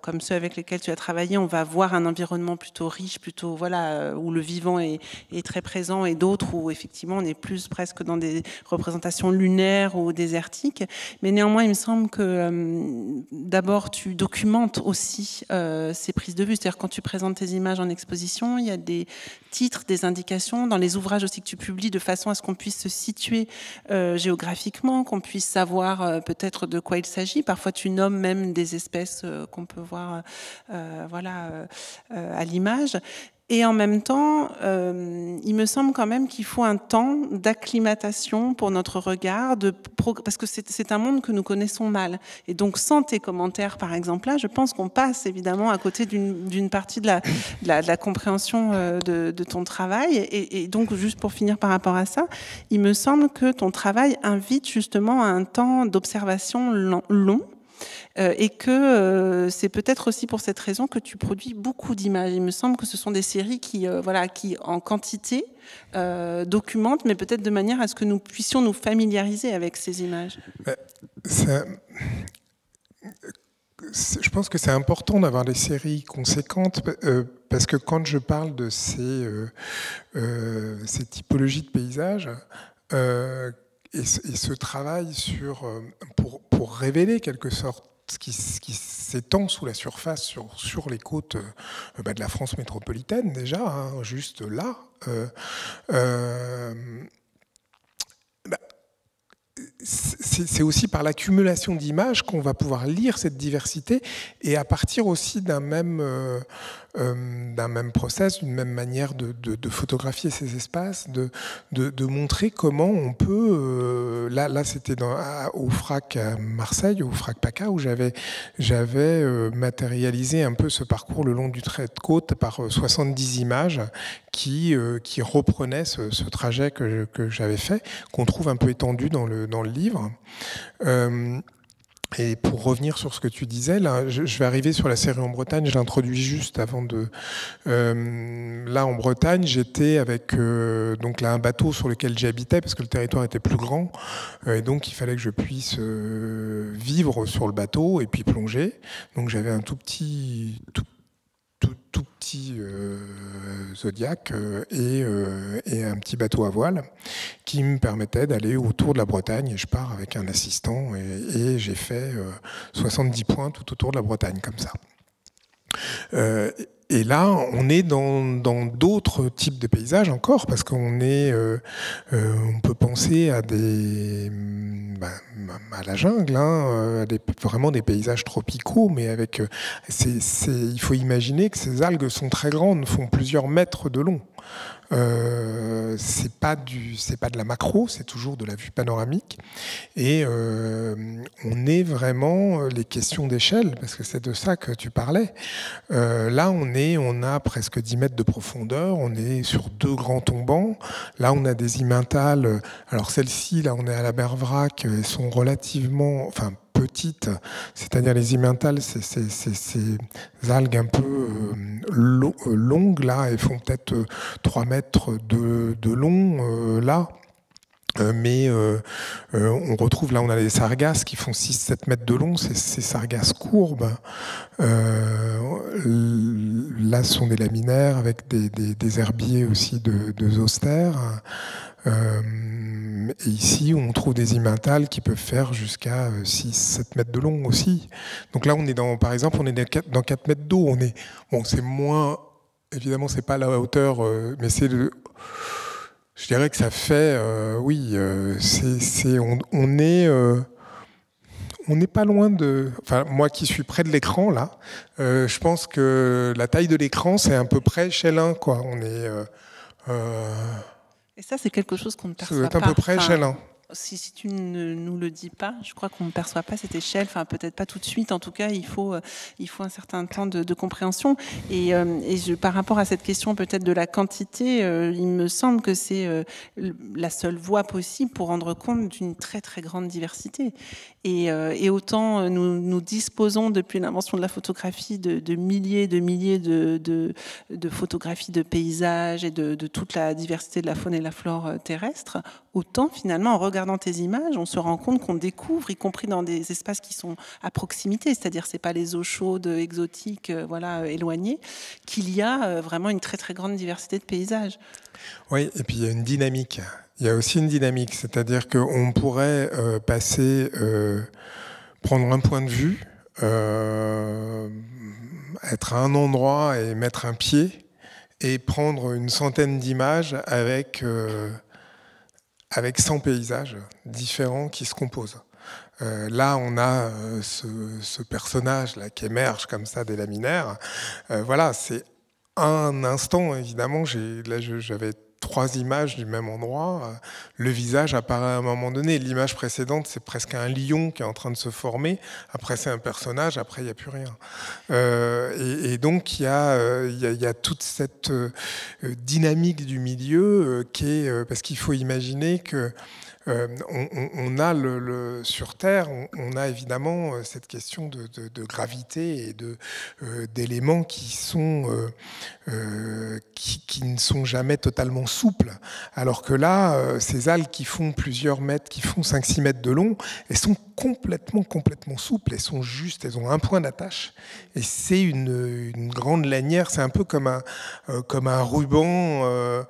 comme ceux avec lesquels tu as travaillé, on va voir un environnement plutôt riche, plutôt où le vivant est très présent, et d'autres où effectivement on est plus presque dans des représentations lunaires ou désertiques. Mais néanmoins, il me semble que d'abord tu documentes aussi ces prises de vue, c'est-à-dire quand tu présentes tes images en exposition, il y a des titres, des indications dans les ouvrages aussi que tu publies, de façon à ce qu'on puisse se situer géographiquement, qu'on puisse savoir peut-être de quoi il s'agit. Parfois, tu nommes même des espèces qu'on peut voir à l'image. Et en même temps, il me semble quand même qu'il faut un temps d'acclimatation pour notre regard, parce que c'est un monde que nous connaissons mal. Et donc, sans tes commentaires, par exemple, là, je pense qu'on passe évidemment à côté d'une partie de la compréhension de ton travail. Et donc, juste pour finir par rapport à ça, il me semble que ton travail invite justement à un temps d'observation long. Et que c'est peut-être aussi pour cette raison que tu produis beaucoup d'images. Il me semble que ce sont des séries qui en quantité, documentent, mais peut-être de manière à ce que nous puissions nous familiariser avec ces images. Je pense que c'est important d'avoir des séries conséquentes, parce que quand je parle de ces typologies de paysages, et ce travail pour révéler quelque sorte ce qui s'étend sous la surface sur les côtes de la France métropolitaine déjà, hein, juste là, c'est aussi par l'accumulation d'images qu'on va pouvoir lire cette diversité, et à partir aussi d'un même process, d'une même manière de photographier ces espaces, de montrer comment on peut... là c'était au FRAC à Marseille, au FRAC PACA, où j'avais matérialisé un peu ce parcours le long du trait de côte par 70 images qui reprenaient ce trajet que j'avais fait, qu'on trouve un peu étendu dans le livre. Et pour revenir sur ce que tu disais, là, je vais arriver sur la série en Bretagne, je l'introduis juste avant de... là, en Bretagne, j'étais avec donc là, un bateau sur lequel j'habitais, parce que le territoire était plus grand, et donc il fallait que je puisse vivre sur le bateau et puis plonger. Donc j'avais un tout petit Zodiac et un petit bateau à voile qui me permettait d'aller autour de la Bretagne, et je pars avec un assistant et j'ai fait 70 points tout autour de la Bretagne comme ça. Et là, on est dans d'autres types de paysages encore, parce qu'on peut penser à à la jungle, hein, vraiment des paysages tropicaux, mais avec, il faut imaginer que ces algues sont très grandes, font plusieurs mètres de long. C'est pas de la macro, c'est toujours de la vue panoramique. Et on est vraiment les questions d'échelle, parce que c'est de ça que tu parlais. Là, on a presque 10 mètres de profondeur, on est sur 2 grands tombants. Là, on a des immentales. Alors celles-ci, là, on est à la Berverac, elles sont relativement, petites, c'est-à-dire les immentales, ces algues un peu longues, là, elles font peut-être 3 mètres de long, là. Mais on retrouve, là on a les sargasses qui font 6-7 mètres de long, ces sargasses courbes. Là ce sont des laminaires avec des herbiers aussi de zoster. Et ici on trouve des immentales qui peuvent faire jusqu'à 6-7 mètres de long aussi. Donc là on est par exemple, on est dans 4 mètres d'eau. C'est moins, évidemment c'est pas la hauteur, mais c'est je dirais que ça fait, on n'est pas loin de. Enfin, moi qui suis près de l'écran là, je pense que la taille de l'écran c'est à peu près échelle 1, quoi. On est. Et ça, c'est quelque chose qu'on ne perçoit pas. C'est à peu près échelle 1. Si tu ne nous le dis pas, je crois qu'on ne perçoit pas cette échelle, peut-être pas tout de suite, en tout cas il faut un certain temps de compréhension. Et par rapport à cette question peut-être de la quantité, il me semble que c'est la seule voie possible pour rendre compte d'une très très grande diversité. Et autant nous disposons depuis l'invention de la photographie de milliers de photographies de paysages et de toute la diversité de la faune et de la flore terrestre, autant finalement en regardant tes images, on se rend compte qu'on découvre, y compris dans des espaces qui sont à proximité, c'est-à-dire c'est pas les eaux chaudes exotiques, éloignées, qu'il y a vraiment une très très grande diversité de paysages. Oui, et puis il y a une dynamique. Il y a aussi une dynamique, c'est-à-dire qu'on pourrait prendre un point de vue, être à un endroit et mettre un pied, et prendre une centaine d'images avec 100 paysages différents qui se composent. Là, on a ce personnage-là qui émerge comme ça des laminaires. Voilà, c'est un instant, évidemment. J'avais 3 images du même endroit. Le visage apparaît à un moment donné. L'image précédente, c'est presque un lion qui est en train de se former. Après, c'est un personnage. Après, il n'y a plus rien. Et donc, il y a toute cette dynamique du milieu qui est... parce qu'il faut imaginer que on a sur Terre, on a évidemment cette question de gravité et d'éléments qui ne sont jamais totalement souples. Alors que là, ces algues qui font plusieurs mètres, qui font 5-6 mètres de long, elles sont complètement souples. Elles sont justes, elles ont un point d'attache. Et c'est une grande lanière. C'est un peu comme un ruban.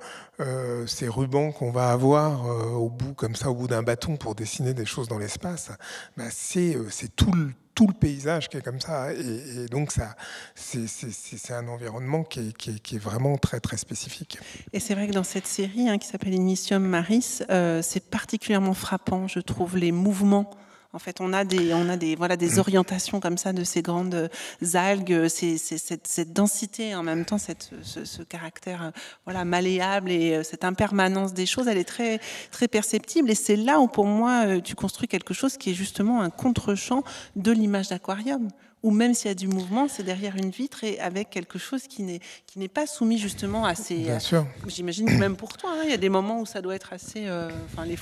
Ces rubans qu'on va avoir au bout d'un bâton pour dessiner des choses dans l'espace, c'est tout le paysage qui est comme ça, et donc ça, c'est un environnement qui est vraiment très très spécifique. Et c'est vrai que dans cette série qui s'appelle Initium Maris, c'est particulièrement frappant, je trouve, les mouvements. En fait, on a des orientations comme ça de ces grandes algues, cette densité, en même temps ce caractère malléable et cette impermanence des choses, elle est très très perceptible. Et c'est là où, pour moi, tu construis quelque chose qui est justement un contre-champ de l'image d'aquarium. Ou même s'il y a du mouvement, c'est derrière une vitre et avec quelque chose qui n'est pas soumis justement à ces... Bien sûr. J'imagine que même pour toi, il y a des moments où ça doit être assez... les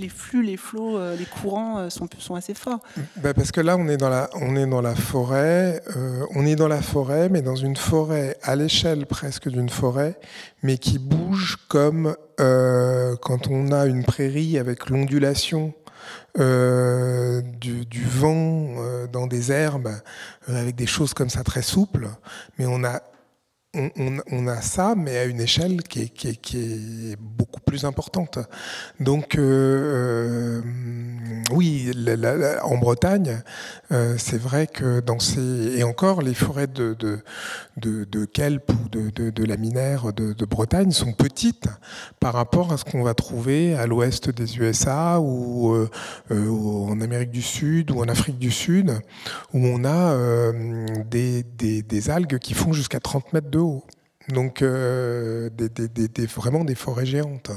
flux, les flots, les courants sont assez forts. Parce que là, on est dans la forêt. On est dans la forêt, mais dans une forêt à l'échelle presque d'une forêt, mais qui bouge comme quand on a une prairie avec l'ondulation du vent dans des herbes, avec des choses comme ça très souples, mais on a ça, mais à une échelle qui est beaucoup plus importante. Donc oui, en Bretagne, c'est vrai que et encore les forêts de kelp ou de laminaires de Bretagne sont petites par rapport à ce qu'on va trouver à l'ouest des USA ou en Amérique du Sud ou en Afrique du Sud, où on a des algues qui font jusqu'à 30 mètres de haut. Donc vraiment des forêts géantes.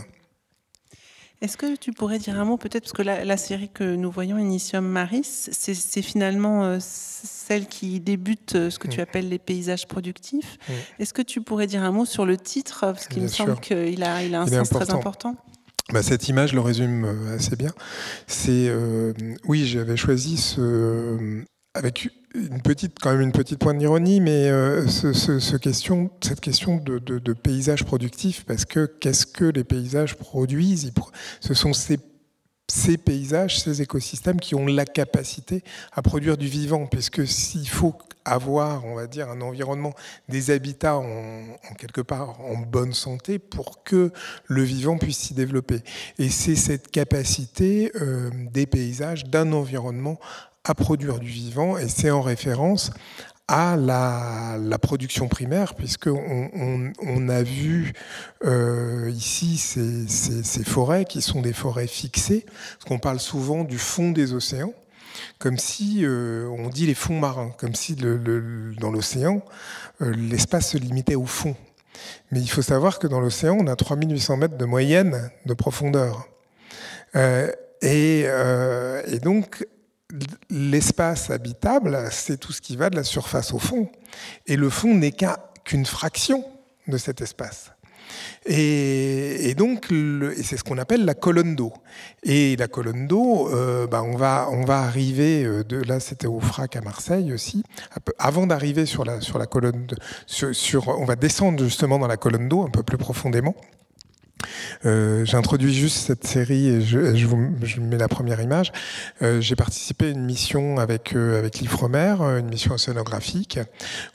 Est-ce que tu pourrais dire un mot peut-être, parce que la série que nous voyons, Initium Maris, c'est finalement celle qui débute ce que tu appelles les paysages productifs. Est-ce que tu pourrais dire un mot sur le titre, parce qu'il me semble qu'il a un sens très important. Bah, cette image le résume assez bien. C'est oui, j'avais choisi avec quand même une petite pointe d'ironie, mais cette question de paysage productif, parce que qu'est-ce que les paysages produisent? Ce sont ces paysages, ces écosystèmes qui ont la capacité à produire du vivant, puisque s'il faut avoir, on va dire, un environnement, des habitats en quelque part en bonne santé pour que le vivant puisse s'y développer. Et c'est cette capacité des paysages, d'un environnement à produire du vivant, et c'est en référence à la production primaire, puisqu'on a vu ici ces forêts qui sont des forêts fixées, parce qu'on parle souvent du fond des océans, comme si, on dit les fonds marins, comme si dans l'océan, l'espace se limitait au fond. Mais il faut savoir que dans l'océan, on a 3800 mètres de moyenne de profondeur. Et donc, l'espace habitable, c'est tout ce qui va de la surface au fond. Et le fond n'est qu'une fraction de cet espace. Et donc, c'est ce qu'on appelle la colonne d'eau. Et la colonne d'eau, on va arriver, là c'était au FRAC à Marseille aussi, avant d'arriver sur la colonne, on va descendre justement dans la colonne d'eau un peu plus profondément. J'introduis juste cette série et je mets la première image. J'ai participé à une mission avec l'Ifremer, une mission océanographique,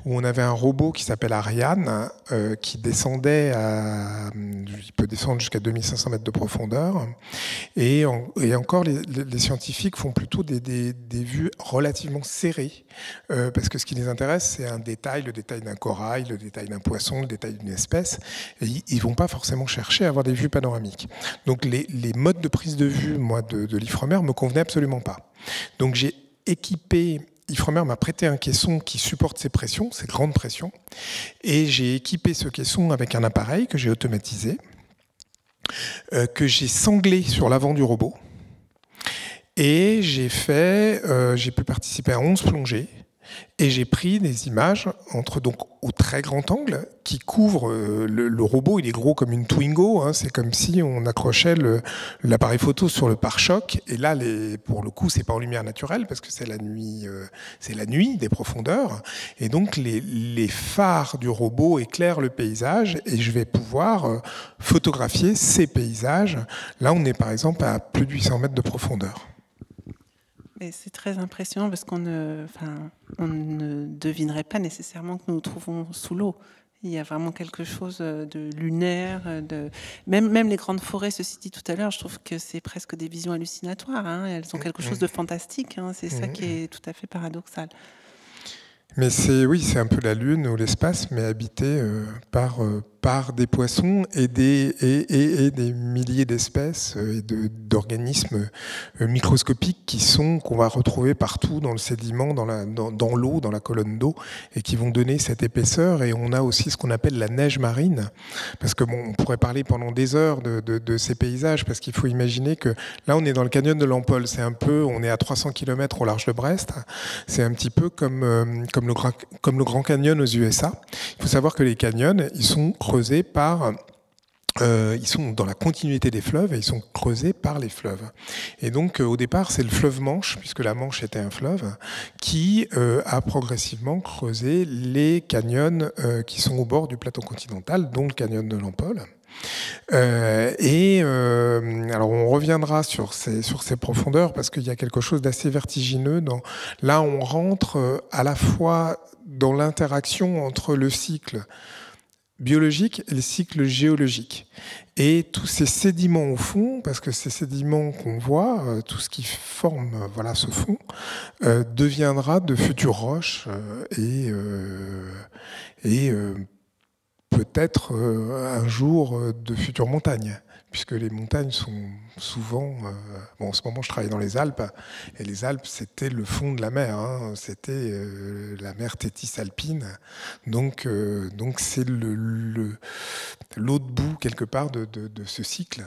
où on avait un robot qui s'appelle Ariane, qui descendait il peut descendre jusqu'à 2500 mètres de profondeur. Et encore, les scientifiques font plutôt des vues relativement serrées, parce que ce qui les intéresse, c'est le détail d'un corail, le détail d'un poisson, le détail d'une espèce. Et ils vont pas forcément chercher à avoir des vues panoramiques. Donc les modes de prise de vue, moi, de l'Ifremer me convenaient absolument pas. Donc j'ai équipé, Ifremer m'a prêté un caisson qui supporte ces pressions, ces grandes pressions, et j'ai équipé ce caisson avec un appareil que j'ai automatisé, que j'ai sanglé sur l'avant du robot, et j'ai pu participer à 11 plongées. Et j'ai pris des images au très grand angle qui couvrent le robot. Il est gros comme une Twingo, hein, c'est comme si on accrochait l'appareil photo sur le pare-choc. Et là, pour le coup, c'est pas en lumière naturelle parce que c'est la nuit des profondeurs. Et donc les phares du robot éclairent le paysage et je vais pouvoir photographier ces paysages. Là, on est par exemple à plus de 800 mètres de profondeur. Et c'est très impressionnant parce qu'on ne devinerait pas nécessairement que nous nous trouvons sous l'eau. Il y a vraiment quelque chose de lunaire. Même les grandes forêts, ceci dit tout à l'heure, je trouve que c'est presque des visions hallucinatoires. Hein. Elles ont quelque chose de fantastique. Hein. C'est ça qui est tout à fait paradoxal. Mais c'est un peu la Lune ou l'espace, mais habité par des poissons et des milliers d'espèces et d'organismes microscopiques qu'on va retrouver partout dans le sédiment, dans l'eau, dans la colonne d'eau, et qui vont donner cette épaisseur. Et on a aussi ce qu'on appelle la neige marine, parce que on pourrait parler pendant des heures de ces paysages, parce qu'il faut imaginer que là on est dans le canyon de l'Ampol, on est à 300 km au large de Brest, c'est un petit peu comme le Grand Canyon aux USA. Il faut savoir que les canyons, ils sont creusés ils sont dans la continuité des fleuves et ils sont creusés par les fleuves. Et donc au départ c'est le fleuve Manche, puisque la Manche était un fleuve, qui a progressivement creusé les canyons qui sont au bord du plateau continental, dont le canyon de l'Ampol. Alors on reviendra sur ces profondeurs parce qu'il y a quelque chose d'assez vertigineux. Là on rentre à la fois dans l'interaction entre le cycle biologique et le cycle géologique. Et tous ces sédiments au fond, parce que ces sédiments qu'on voit, tout ce qui forme ce fond, deviendra de futures roches et peut-être un jour de futures montagnes, puisque les montagnes sont souvent... bon, en ce moment, je travaille dans les Alpes, et les Alpes, c'était le fond de la mer, hein, c'était la mer Thétis alpine, donc c'est l'autre bout, quelque part, de ce cycle.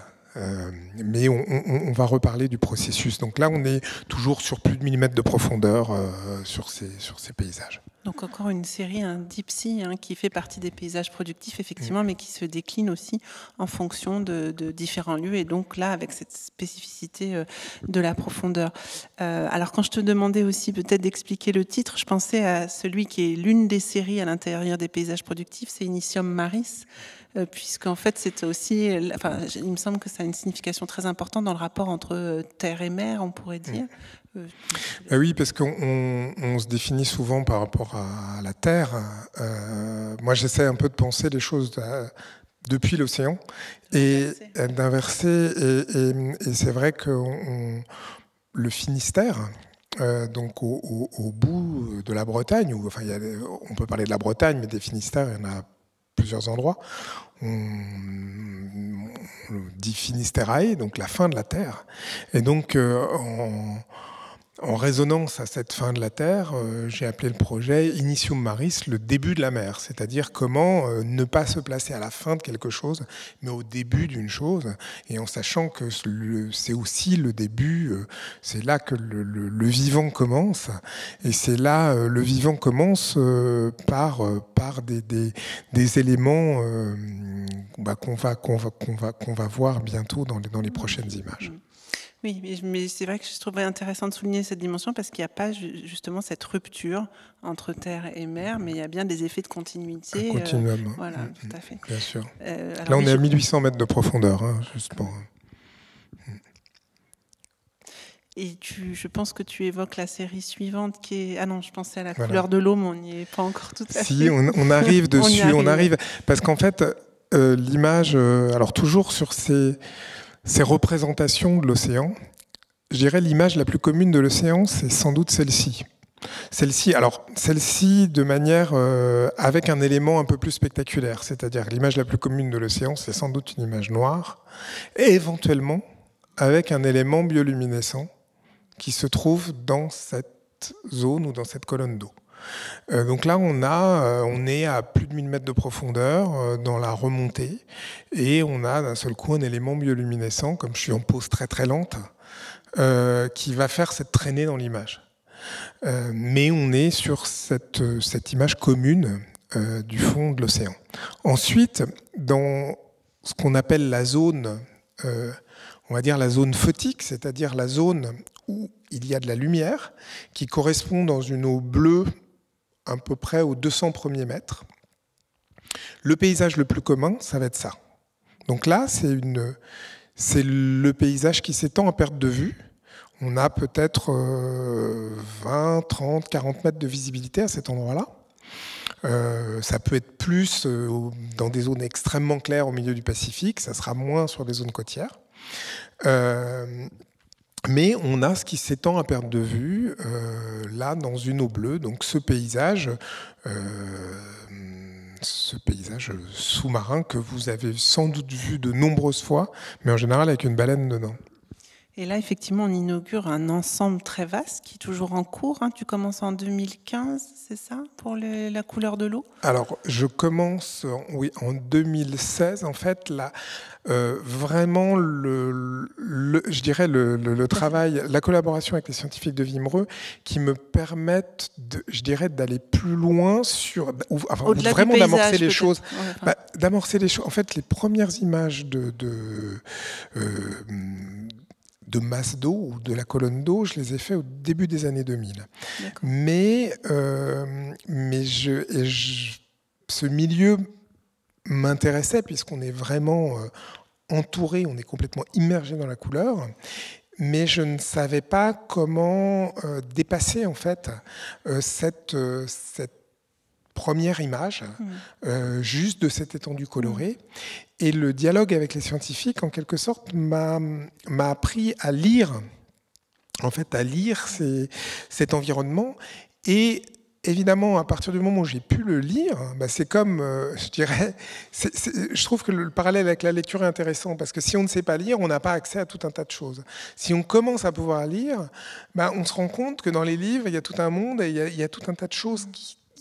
Mais on va reparler du processus. Donc là, on est toujours sur plus de millimètres de profondeur sur ces paysages. Donc encore une série, un deep sea, qui fait partie des paysages productifs, effectivement, mais qui se décline aussi en fonction de différents lieux, et donc là, avec cette spécificité de la profondeur. Alors quand je te demandais aussi peut-être d'expliquer le titre, je pensais à celui qui est l'une des séries à l'intérieur des paysages productifs, c'est Initium Maris, puisqu'en fait, c'est aussi, enfin, il me semble que ça a une signification très importante dans le rapport entre terre et mer, on pourrait dire. Oui, parce qu'on se définit souvent par rapport à la terre. Moi, j'essaie un peu de penser les choses depuis l'océan et d'inverser. Et c'est vrai que le Finistère, donc au bout de la Bretagne, enfin, on peut parler de la Bretagne, mais des Finistères, il y en a plusieurs endroits. On dit Finisterae, donc la fin de la Terre. Et donc, en résonance à cette fin de la Terre, j'ai appelé le projet Initium Maris, le début de la mer, c'est-à-dire comment ne pas se placer à la fin de quelque chose, mais au début d'une chose, et en sachant que c'est aussi le début, c'est là que le vivant commence, et c'est là, le vivant commence par des éléments qu'on va voir bientôt dans les prochaines images. Oui, mais c'est vrai que je trouverais intéressant de souligner cette dimension parce qu'il n'y a pas justement cette rupture entre terre et mer, mais il y a bien des effets de continuité. Un continuum. Voilà, tout à fait. Bien sûr. Là, on est à 1800 mètres de profondeur, juste pour... Et je pense que tu évoques la série suivante qui est... Ah non, je pensais à la couleur de l'eau, mais on n'y est pas encore tout à fait. Si, on arrive dessus, on arrive. Parce qu'en fait, l'image, alors toujours sur ces représentations de l'océan, je dirais l'image la plus commune de l'océan, c'est sans doute celle-ci. Celle-ci de manière avec un élément un peu plus spectaculaire, c'est-à-dire l'image la plus commune de l'océan, c'est sans doute une image noire, et éventuellement avec un élément bioluminescent qui se trouve dans cette zone ou dans cette colonne d'eau. Donc là, on est à plus de 1000 mètres de profondeur dans la remontée et on a d'un seul coup un élément bioluminescent, comme je suis en pose très très lente, qui va faire cette traînée dans l'image. Mais on est sur cette image commune du fond de l'océan. Ensuite, dans ce qu'on appelle la zone, on va dire la zone photique, c'est-à-dire la zone où il y a de la lumière, qui correspond dans une eau bleue à peu près aux 200 premiers mètres. Le paysage le plus commun, ça va être ça. Donc là, c'est le paysage qui s'étend à perte de vue. On a peut-être 20, 30, 40 mètres de visibilité à cet endroit-là. Ça peut être plus dans des zones extrêmement claires au milieu du Pacifique, ça sera moins sur des zones côtières. Mais on a ce qui s'étend à perte de vue, là, dans une eau bleue. Donc ce paysage sous-marin que vous avez sans doute vu de nombreuses fois, mais en général avec une baleine dedans. Et là, effectivement, on inaugure un ensemble très vaste qui est toujours en cours. Tu commences en 2015, c'est ça, pour la couleur de l'eau ? Alors, je commence en 2016. En fait, là, vraiment, je dirais le travail, la collaboration avec les scientifiques de Wimereux qui me permettent, d'aller plus loin vraiment d'amorcer les choses. D'amorcer les choses. En fait, les premières images de masse d'eau ou de la colonne d'eau, je les ai fait au début des années 2000. Mais ce milieu m'intéressait puisqu'on est vraiment entouré, on est complètement immergé dans la couleur. Mais je ne savais pas comment dépasser en fait cette première image, juste de cette étendue colorée. Et le dialogue avec les scientifiques, en quelque sorte, m'a appris à lire, cet environnement et évidemment, à partir du moment où j'ai pu le lire, c'est comme, je dirais, je trouve que le parallèle avec la lecture est intéressant, parce que si on ne sait pas lire, on n'a pas accès à tout un tas de choses. Si on commence à pouvoir lire, on se rend compte que dans les livres, il y a tout un monde, et il y a tout un tas de choses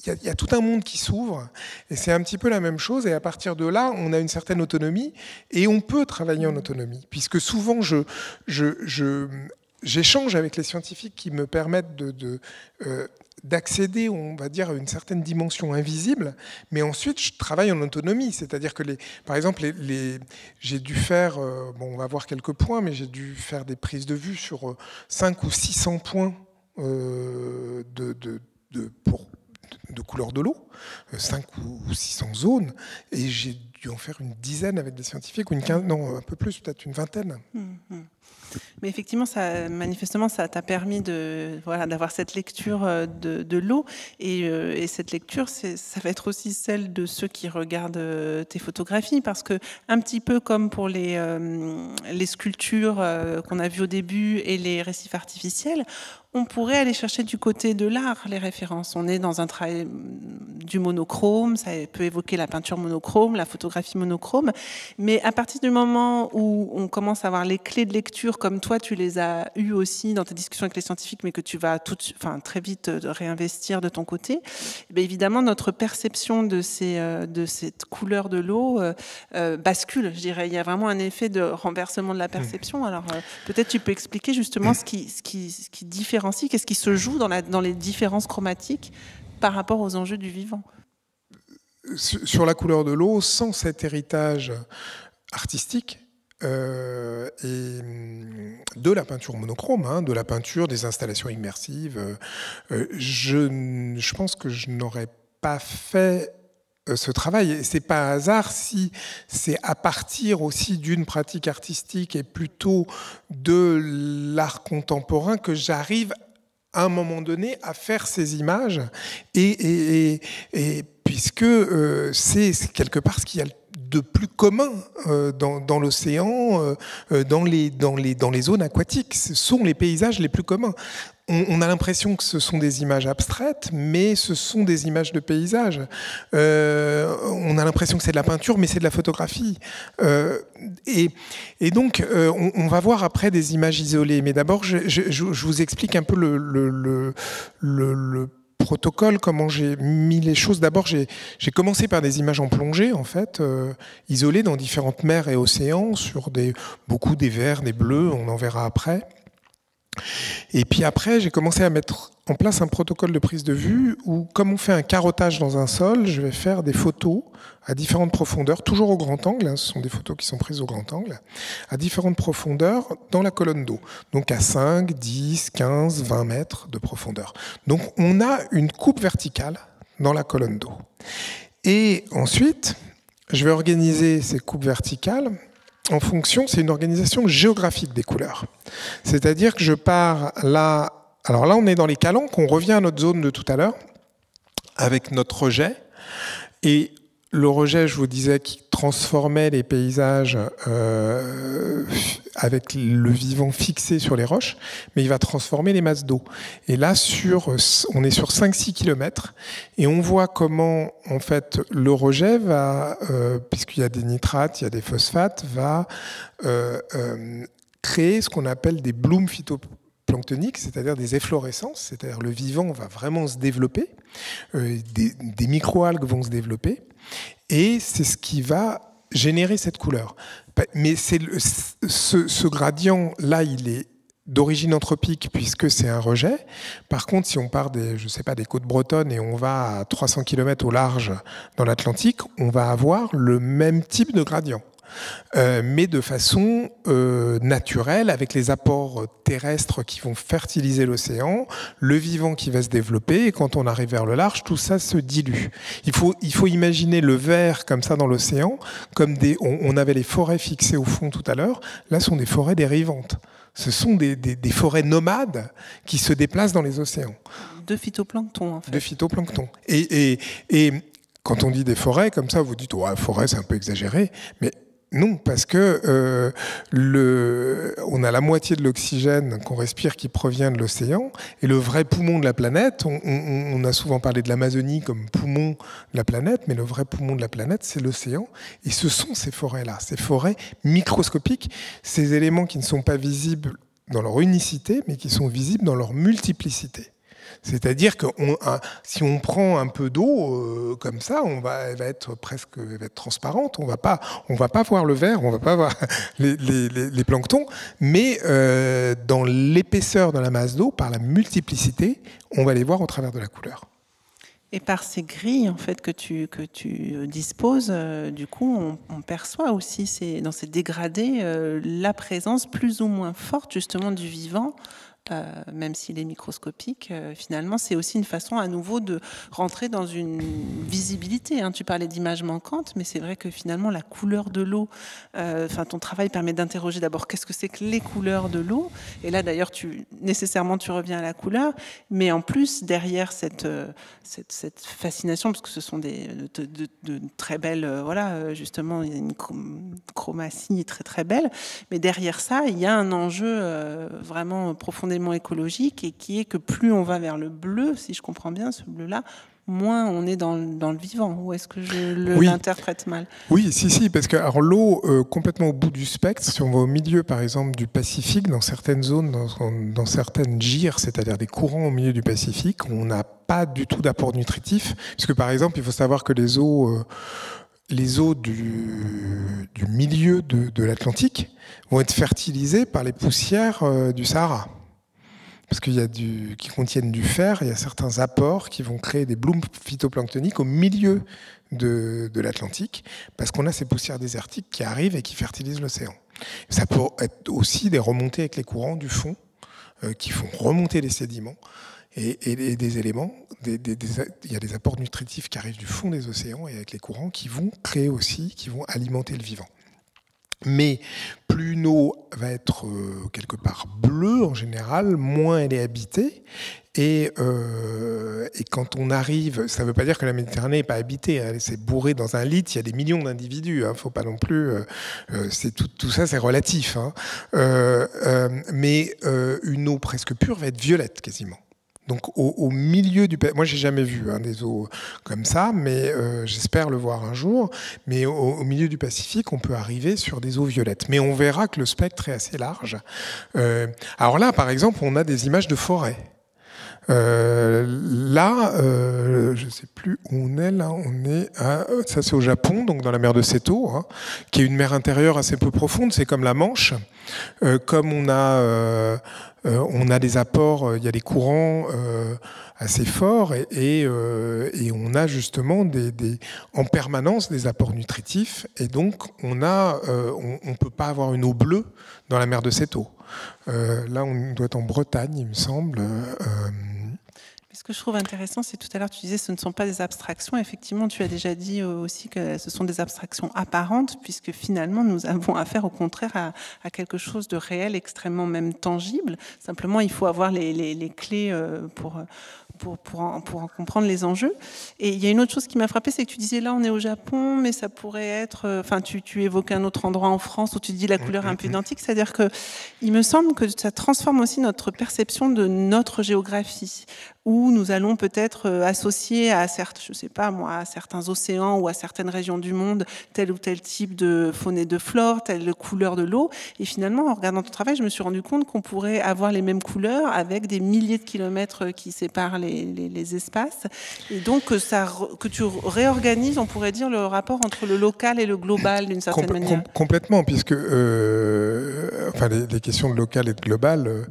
il y a tout un monde qui s'ouvre, et c'est un petit peu la même chose, et à partir de là, on a une certaine autonomie, et on peut travailler en autonomie, puisque souvent, j'échange avec les scientifiques qui me permettent d'accéder, on va dire, à une certaine dimension invisible, mais ensuite je travaille en autonomie, c'est-à-dire que, par exemple, j'ai dû faire, on va voir quelques points, mais j'ai dû faire des prises de vue sur 500 ou 600 points de couleur de l'eau, 5 ou 600 zones, et j'ai dû en faire une dizaine avec des scientifiques, ou non, un peu plus, peut-être une vingtaine. Mais effectivement, manifestement, ça t'a permis d'avoir cette lecture de l'eau. Et cette lecture, ça va être aussi celle de ceux qui regardent tes photographies. Parce que, un petit peu comme pour les sculptures qu'on a vues au début et les récifs artificiels, on pourrait aller chercher du côté de l'art les références. On est dans un travail du monochrome, ça peut évoquer la peinture monochrome, la photographie monochrome, mais à partir du moment où on commence à avoir les clés de lecture, comme toi tu les as eues aussi dans tes discussions avec les scientifiques, mais que tu vas très vite réinvestir de ton côté, évidemment notre perception de cette couleur de l'eau bascule, je dirais. Il y a vraiment un effet de renversement de la perception. Alors peut-être tu peux expliquer justement ce qui différencie, qu'est-ce qui se joue dans les différences chromatiques par rapport aux enjeux du vivant. Sur la couleur de l'eau, sans cet héritage artistique et de la peinture monochrome, de la peinture, des installations immersives, je pense que je n'aurais pas fait ce travail. Et c'est pas un hasard si c'est à partir aussi d'une pratique artistique et plutôt de l'art contemporain que j'arrive à un moment donné à faire ces images et puisque c'est quelque part ce qu'il y a de plus commun dans l'océan, dans les zones aquatiques. Ce sont les paysages les plus communs. On a l'impression que ce sont des images abstraites, mais ce sont des images de paysages. On a l'impression que c'est de la peinture, mais c'est de la photographie. Et donc, on va voir après des images isolées. Mais d'abord, je vous explique un peu le protocole, comment j'ai mis les choses. D'abord, j'ai commencé par des images en plongée, en fait, isolées dans différentes mers et océans, sur beaucoup des verts, des bleus, on en verra après. Et puis après, j'ai commencé à mettre en place un protocole de prise de vue où, comme on fait un carottage dans un sol, je vais faire des photos à différentes profondeurs, toujours au grand angle, ce sont des photos qui sont prises au grand angle, à différentes profondeurs dans la colonne d'eau. Donc à 5, 10, 15, 20 mètres de profondeur. Donc on a une coupe verticale dans la colonne d'eau. Et ensuite, je vais organiser ces coupes verticales en fonction, c'est une organisation géographique des couleurs. C'est-à-dire que je pars là, alors là on est dans les calanques, on revient à notre zone de tout à l'heure, avec notre rejet, et le rejet, je vous disais, qui transformait les paysages avec le vivant fixé sur les roches, mais il va transformer les masses d'eau. Et là, on est sur 5-6 km, et on voit comment, en fait, le rejet va, puisqu'il y a des nitrates, il y a des phosphates, va créer ce qu'on appelle des blooms phytoplanctoniques, c'est-à-dire des efflorescences, c'est-à-dire le vivant va vraiment se développer, des microalgues vont se développer, et c'est ce qui va générer cette couleur. Mais ce gradient-là, il est d'origine anthropique puisque c'est un rejet. Par contre, si on part des côtes bretonnes et on va à 300 km au large dans l'Atlantique, on va avoir le même type de gradient. Mais de façon naturelle, avec les apports terrestres qui vont fertiliser l'océan, le vivant qui va se développer, et quand on arrive vers le large, tout ça se dilue. Il faut imaginer le vert comme ça dans l'océan, comme on avait les forêts fixées au fond tout à l'heure, là ce sont des forêts dérivantes. Ce sont des forêts nomades qui se déplacent dans les océans. De phytoplancton, en fait. De phytoplancton. Et quand on dit des forêts, comme ça, vous dites « ouais, forêt, c'est un peu exagéré », mais Non, parce que on a la moitié de l'oxygène qu'on respire qui provient de l'océan, et le vrai poumon de la planète, on a souvent parlé de l'Amazonie comme poumon de la planète, mais le vrai poumon de la planète, c'est l'océan, et ce sont ces forêts-là, ces forêts microscopiques, ces éléments qui ne sont pas visibles dans leur unicité, mais qui sont visibles dans leur multiplicité. C'est-à-dire que si on prend un peu d'eau comme ça, elle va être transparente. On va pas voir le verre, on va pas voir les planctons, mais dans l'épaisseur de la masse d'eau, par la multiplicité, on va les voir au travers de la couleur. Et par ces grilles en fait que tu disposes, du coup, on perçoit aussi dans ces dégradés la présence plus ou moins forte justement du vivant. Même s'il est microscopique, finalement, c'est aussi une façon à nouveau de rentrer dans une visibilité. Hein. Tu parlais d'images manquantes, mais c'est vrai que finalement, la couleur de l'eau, ton travail permet d'interroger d'abord qu'est-ce que c'est que les couleurs de l'eau. Et là, d'ailleurs, nécessairement, tu reviens à la couleur. Mais en plus, derrière cette fascination, parce que ce sont de très belles, justement, il y a une chromatie très, très belle. Mais derrière ça, il y a un enjeu vraiment profondément écologique, et qui est que plus on va vers le bleu, si je comprends bien ce bleu-là, moins on est dans le vivant. Ou est-ce que je l'interprète mal? Oui, si, parce que alors, l'eau, complètement au bout du spectre, si on va au milieu, par exemple, du Pacifique, dans certaines zones, dans certaines gyres, c'est-à-dire des courants au milieu du Pacifique, on n'a pas du tout d'apport nutritif, puisque par exemple, il faut savoir que les eaux du milieu de l'Atlantique vont être fertilisées par les poussières du Sahara. Parce qui contiennent du fer, il y a certains apports qui vont créer des blooms phytoplanctoniques au milieu de l'Atlantique, parce qu'on a ces poussières désertiques qui arrivent et qui fertilisent l'océan. Ça peut être aussi des remontées avec les courants du fond, qui font remonter les sédiments, et des éléments, il y a des apports nutritifs qui arrivent du fond des océans, et avec les courants qui vont créer aussi, qui vont alimenter le vivant. Mais plus une eau va être quelque part bleue en général, moins elle est habitée. Et quand on arrive, ça ne veut pas dire que la Méditerranée n'est pas habitée. Hein, c'est bourré dans un litre, il y a des millions d'individus. Il ne faut pas non plus. Tout ça, c'est relatif. Hein. Mais une eau presque pure va être violette quasiment. Donc au milieu du... Moi, j'ai jamais vu des eaux comme ça, mais j'espère le voir un jour. Mais au milieu du Pacifique, on peut arriver sur des eaux violettes. Mais on verra que le spectre est assez large. Alors là, par exemple, on a des images de forêt. Je ne sais plus où on est là. Ça, c'est au Japon, donc dans la mer de Seto, hein, qui est une mer intérieure assez peu profonde. C'est comme la Manche. Comme on a des apports, il y a des courants assez forts, et on a justement en permanence des apports nutritifs, et donc on peut pas avoir une eau bleue dans la mer de Seto. Là, on doit être en Bretagne, il me semble. Ce que je trouve intéressant, c'est tout à l'heure tu disais ce ne sont pas des abstractions. Effectivement, tu as déjà dit aussi que ce sont des abstractions apparentes, puisque finalement nous avons affaire au contraire à quelque chose de réel, extrêmement même tangible. Simplement, il faut avoir les clés pour en comprendre les enjeux. Et il y a une autre chose qui m'a frappée, c'est que tu disais là on est au Japon, mais ça pourrait être... tu évoquais un autre endroit en France où tu dis la couleur est un peu identique. C'est-à-dire que il me semble que ça transforme aussi notre perception de notre géographie, où nous allons peut-être associer à certains océans ou à certaines régions du monde tel ou tel type de faune et de flore, telle couleur de l'eau. Et finalement, en regardant ton travail, je me suis rendu compte qu'on pourrait avoir les mêmes couleurs avec des milliers de kilomètres qui séparent les espaces. Et donc, que tu réorganises, on pourrait dire, le rapport entre le local et le global d'une certaine manière. Complètement, puisque les questions de local et de global,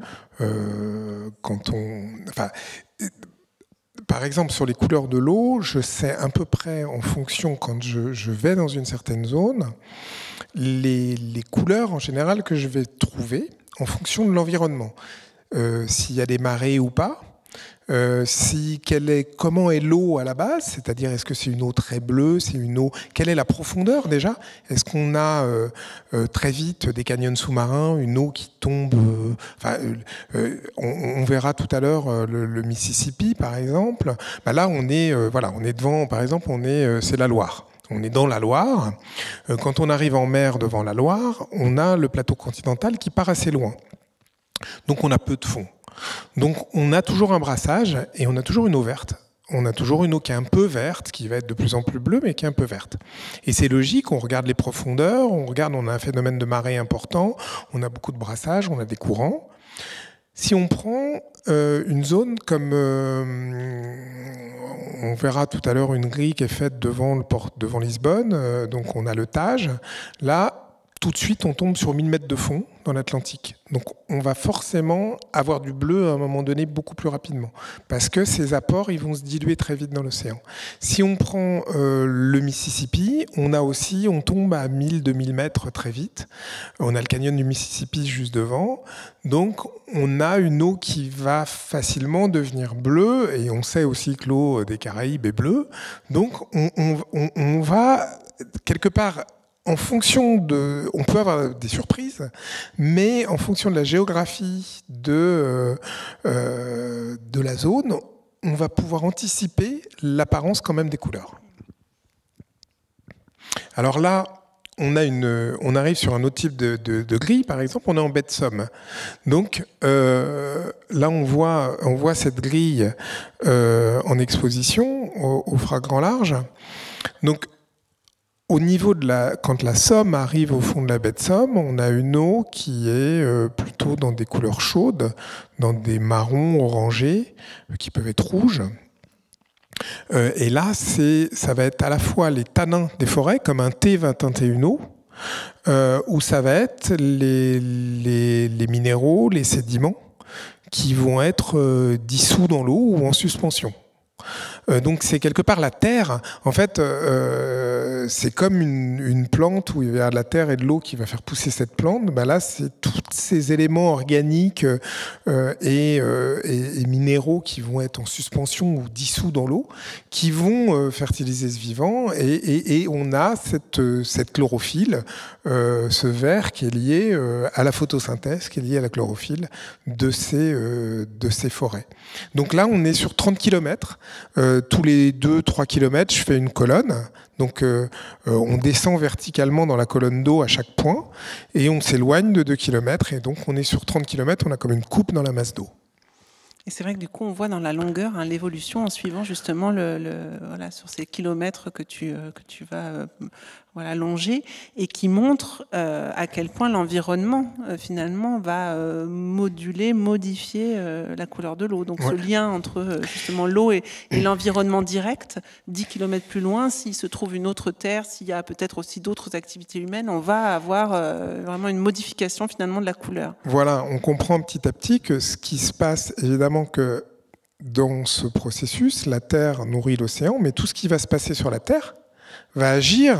par exemple, sur les couleurs de l'eau, je sais à peu près, en fonction, quand je vais dans une certaine zone, les couleurs en général que je vais trouver en fonction de l'environnement. S'il y a des marées ou pas, comment est l'eau à la base, c'est-à-dire est-ce que c'est une eau très bleue, quelle est la profondeur déjà, est-ce qu'on a très vite des canyons sous-marins, une eau qui tombe, on verra tout à l'heure le Mississippi par exemple. Là on est devant, par exemple c'est la Loire. On est dans la Loire. Quand on arrive en mer devant la Loire, on a le plateau continental qui part assez loin. Donc on a peu de fond. Donc on a toujours un brassage et on a toujours une eau verte. On a toujours une eau qui est un peu verte, qui va être de plus en plus bleue, mais qui est un peu verte. Et c'est logique, on regarde les profondeurs, on a un phénomène de marée important, on a beaucoup de brassage, on a des courants. Si on prend une zone comme... on verra tout à l'heure une grille qui est faite devant Lisbonne, donc on a le Tage. Là, tout de suite, on tombe sur 1000 mètres de fond dans l'Atlantique. Donc on va forcément avoir du bleu à un moment donné beaucoup plus rapidement, parce que ces apports ils vont se diluer très vite dans l'océan. Si on prend le Mississippi, on tombe à 1000-2000 mètres très vite. On a le canyon du Mississippi juste devant, donc on a une eau qui va facilement devenir bleue, et on sait aussi que l'eau des Caraïbes est bleue. Donc on va quelque part... En fonction on peut avoir des surprises, mais en fonction de la géographie de la zone, on va pouvoir anticiper l'apparence quand même des couleurs. Alors là, on arrive sur un autre type de grille, par exemple, on est en baie de Somme. Donc là, on voit cette grille en exposition au Phare Grand Large. Donc au niveau quand la Somme arrive au fond de la baie de Somme, on a une eau qui est plutôt dans des couleurs chaudes, dans des marrons orangés, qui peuvent être rouges. Et là, ça va être à la fois les tanins des forêts, comme un thé va teinter une eau, ou ça va être les minéraux, les sédiments, qui vont être dissous dans l'eau ou en suspension. Donc c'est quelque part la terre. En fait, c'est comme une plante où il y a de la terre et de l'eau qui va faire pousser cette plante. Ben là, c'est tous ces éléments organiques et minéraux qui vont être en suspension ou dissous dans l'eau, qui vont fertiliser ce vivant. Et on a cette chlorophylle, ce vert qui est lié à la photosynthèse, qui est lié à la chlorophylle de ces forêts. Donc là, on est sur 30 km. Tous les 2-3 km, je fais une colonne. Donc on descend verticalement dans la colonne d'eau à chaque point et on s'éloigne de 2 km. Et donc on est sur 30 km, on a comme une coupe dans la masse d'eau. Et c'est vrai que du coup, on voit dans la longueur l'évolution en suivant justement voilà, sur ces kilomètres que tu vas voilà, longer et qui montre à quel point l'environnement finalement va modifier la couleur de l'eau. Donc ce lien entre justement l'eau et l'environnement direct, 10 km plus loin, s'il se trouve une autre terre, s'il y a peut-être aussi d'autres activités humaines, on va avoir vraiment une modification finalement de la couleur. Voilà, on comprend petit à petit que ce qui se passe, évidemment que dans ce processus, la Terre nourrit l'océan, mais tout ce qui va se passer sur la Terre va agir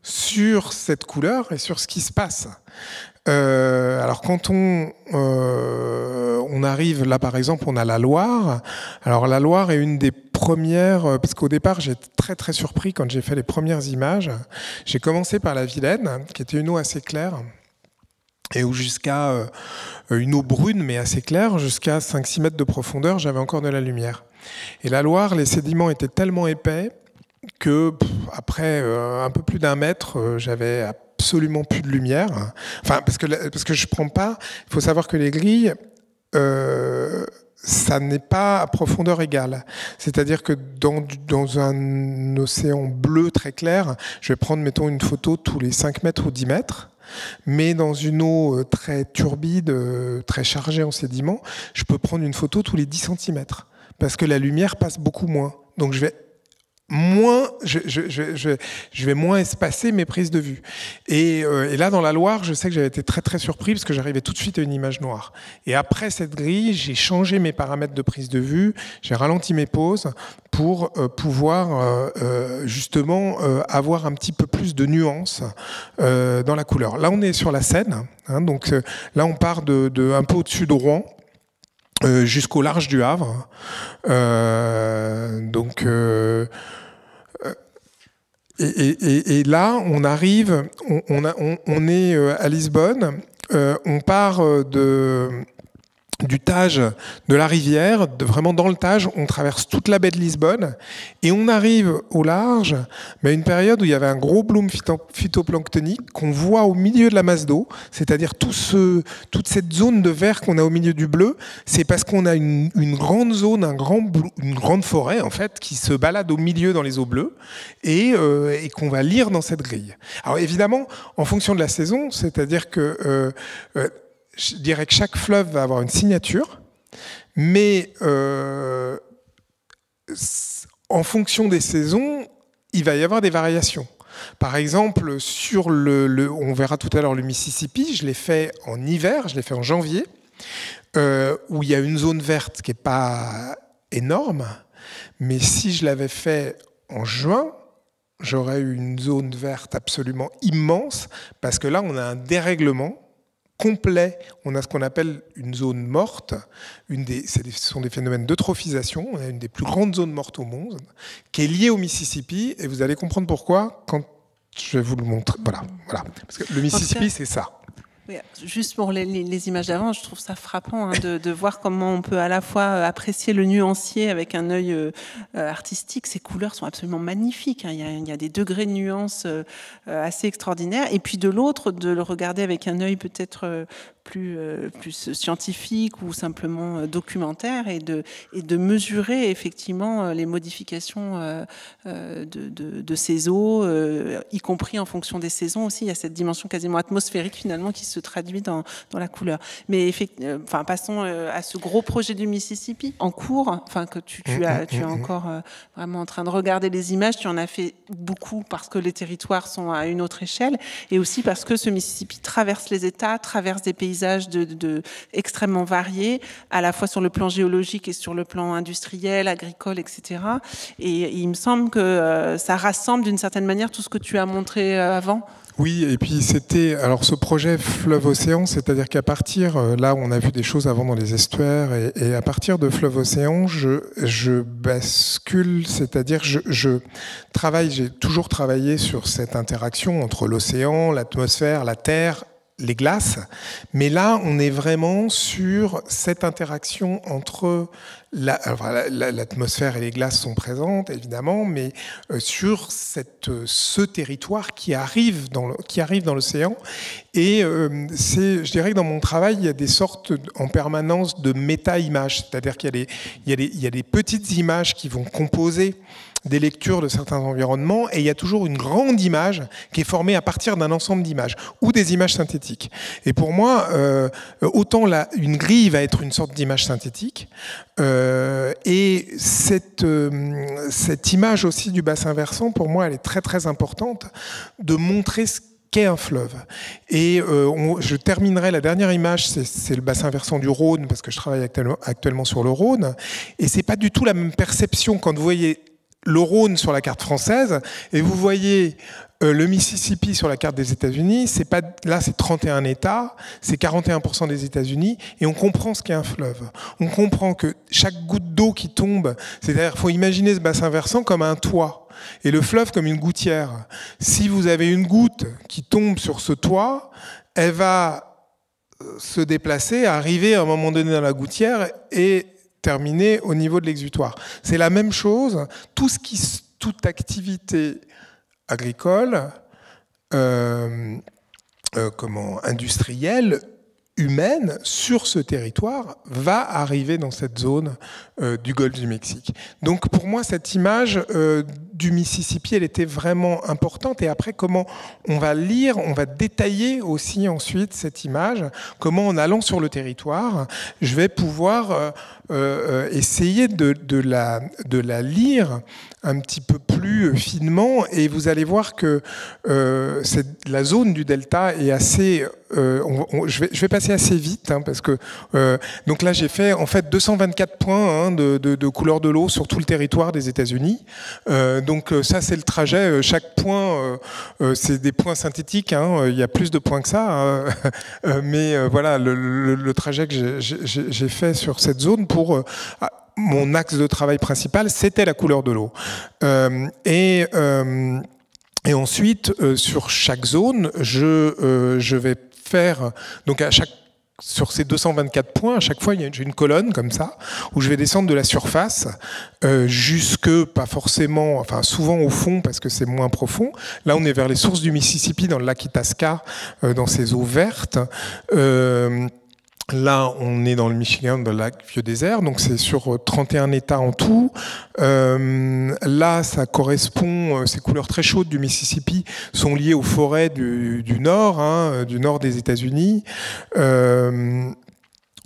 sur cette couleur et sur ce qui se passe. Alors quand on arrive là, par exemple, on a la Loire. Alors la Loire est une des premières, parce qu'au départ j'étais très très surpris quand j'ai fait les premières images. J'ai commencé par la Vilaine, qui était une eau assez claire, et où jusqu'à une eau brune mais assez claire, jusqu'à 5-6 mètres de profondeur, j'avais encore de la lumière. Et la Loire, les sédiments étaient tellement épais que après un peu plus d'1 mètre, j'avais absolument plus de lumière. Enfin, parce que je prends pas. Il faut savoir que les grilles, ça n'est pas à profondeur égale. C'est-à-dire que dans un océan bleu très clair, je vais prendre, mettons, une photo tous les 5 mètres ou 10 mètres. Mais dans une eau très turbide, très chargée en sédiments, je peux prendre une photo tous les 10 cm. Parce que la lumière passe beaucoup moins. Donc je vais moins espacer mes prises de vue. Et là, dans la Loire, je sais que j'avais été très très surpris parce que j'arrivais tout de suite à une image noire. Et après cette grille, j'ai changé mes paramètres de prise de vue, j'ai ralenti mes poses pour pouvoir justement avoir un petit peu plus de nuances dans la couleur. Là, on est sur la Seine, hein, donc là, on part un peu au-dessus de Rouen. Jusqu'au large du Havre. Et là, on arrive, on est à Lisbonne, on part du Tage, de la rivière, vraiment dans le Tage, on traverse toute la baie de Lisbonne et on arrive au large, mais à une période où il y avait un gros bloom phytoplanctonique qu'on voit au milieu de la masse d'eau, c'est-à-dire toute cette zone de vert qu'on a au milieu du bleu, c'est parce qu'on a une grande zone, une grande forêt en fait, qui se balade au milieu dans les eaux bleues et qu'on va lire dans cette grille. Alors évidemment, en fonction de la saison, c'est-à-dire que je dirais que chaque fleuve va avoir une signature, mais en fonction des saisons, il va y avoir des variations. Par exemple, on verra tout à l'heure le Mississippi, je l'ai fait en hiver, je l'ai fait en janvier, où il y a une zone verte qui n'est pas énorme, mais si je l'avais fait en juin, j'aurais eu une zone verte absolument immense, parce que là, on a un dérèglement complet. On a ce qu'on appelle une zone morte. Ce sont des phénomènes d'eutrophisation. On a une des plus grandes zones mortes au monde, qui est liée au Mississippi, et vous allez comprendre pourquoi quand je vais vous le montrer. Voilà. Parce que le Mississippi, c'est ça. Oui, juste pour les images d'avant, je trouve ça frappant de voir comment on peut à la fois apprécier le nuancier avec un œil artistique. Ces couleurs sont absolument magnifiques. Il y a des degrés de nuance assez extraordinaires. Et puis de l'autre, de le regarder avec un œil peut-être plus scientifique ou simplement documentaire et de mesurer effectivement les modifications de ces eaux, y compris en fonction des saisons aussi. Il y a cette dimension quasiment atmosphérique finalement qui se traduit dans la couleur. Mais passons à ce gros projet du Mississippi en cours, que tu es encore vraiment en train de regarder les images. Tu en as fait beaucoup parce que les territoires sont à une autre échelle et aussi parce que ce Mississippi traverse les États, traverse des paysages extrêmement variés, à la fois sur le plan géologique et sur le plan industriel, agricole, etc. Et il me semble que ça rassemble d'une certaine manière tout ce que tu as montré avant. Oui, et puis alors ce projet Fleuve-Océan, c'est-à-dire qu'à partir, là on a vu des choses avant dans les estuaires, et à partir de Fleuve-Océan, je bascule, c'est-à-dire j'ai toujours travaillé sur cette interaction entre l'océan, l'atmosphère, la terre, les glaces, mais là on est vraiment sur cette interaction entre l'atmosphère et les glaces sont présentes évidemment, mais sur ce territoire qui arrive dans l'océan. Et je dirais que dans mon travail il y a des sortes en permanence de méta-images, c'est-à-dire qu'il y a des petites images qui vont composer des lectures de certains environnements, et il y a toujours une grande image qui est formée à partir d'un ensemble d'images ou des images synthétiques. Et pour moi, autant une grille va être une sorte d'image synthétique, et cette image aussi du bassin versant, pour moi, elle est très très importante de montrer ce qu'est un fleuve. Et je terminerai, la dernière image, c'est le bassin versant du Rhône, parce que je travaille actuellement sur le Rhône, et c'est pas du tout la même perception quand vous voyez le Rhône sur la carte française et vous voyez le Mississippi sur la carte des États-Unis. Là, c'est 31 États, c'est 41% des États-Unis, et on comprend ce qu'est un fleuve. On comprend que chaque goutte d'eau qui tombe, c'est-à-dire qu'il faut imaginer ce bassin versant comme un toit et le fleuve comme une gouttière. Si vous avez une goutte qui tombe sur ce toit, elle va se déplacer, arriver à un moment donné dans la gouttière et terminé au niveau de l'exutoire. C'est la même chose, toute activité agricole, industrielle, humaine, sur ce territoire, va arriver dans cette zone du golfe du Mexique. Donc pour moi, cette image du Mississippi, elle était vraiment importante. Et après, comment on va lire, on va détailler aussi ensuite cette image, comment en allant sur le territoire, je vais pouvoir essayer de la lire un petit peu plus finement, et vous allez voir que la zone du delta est assez... je vais passer assez vite, parce que donc là j'ai fait en fait 224 points de couleur de l'eau sur tout le territoire des États-Unis. Donc ça c'est le trajet. Chaque point c'est des points synthétiques. Il y a plus de points que ça, mais voilà le trajet que j'ai fait sur cette zone pour mon axe de travail principal, c'était la couleur de l'eau. Et ensuite, sur chaque zone, je vais faire, donc à chaque sur ces 224 points, à chaque fois, j'ai une colonne comme ça, où je vais descendre de la surface jusque, pas forcément, enfin souvent au fond parce que c'est moins profond. Là, on est vers les sources du Mississippi, dans le lac Itasca, dans ces eaux vertes. Là, on est dans le Michigan, dans le lac Vieux-Désert, donc c'est sur 31 États en tout. Là, ça correspond, ces couleurs très chaudes du Mississippi sont liées aux forêts du nord, du nord des États-Unis.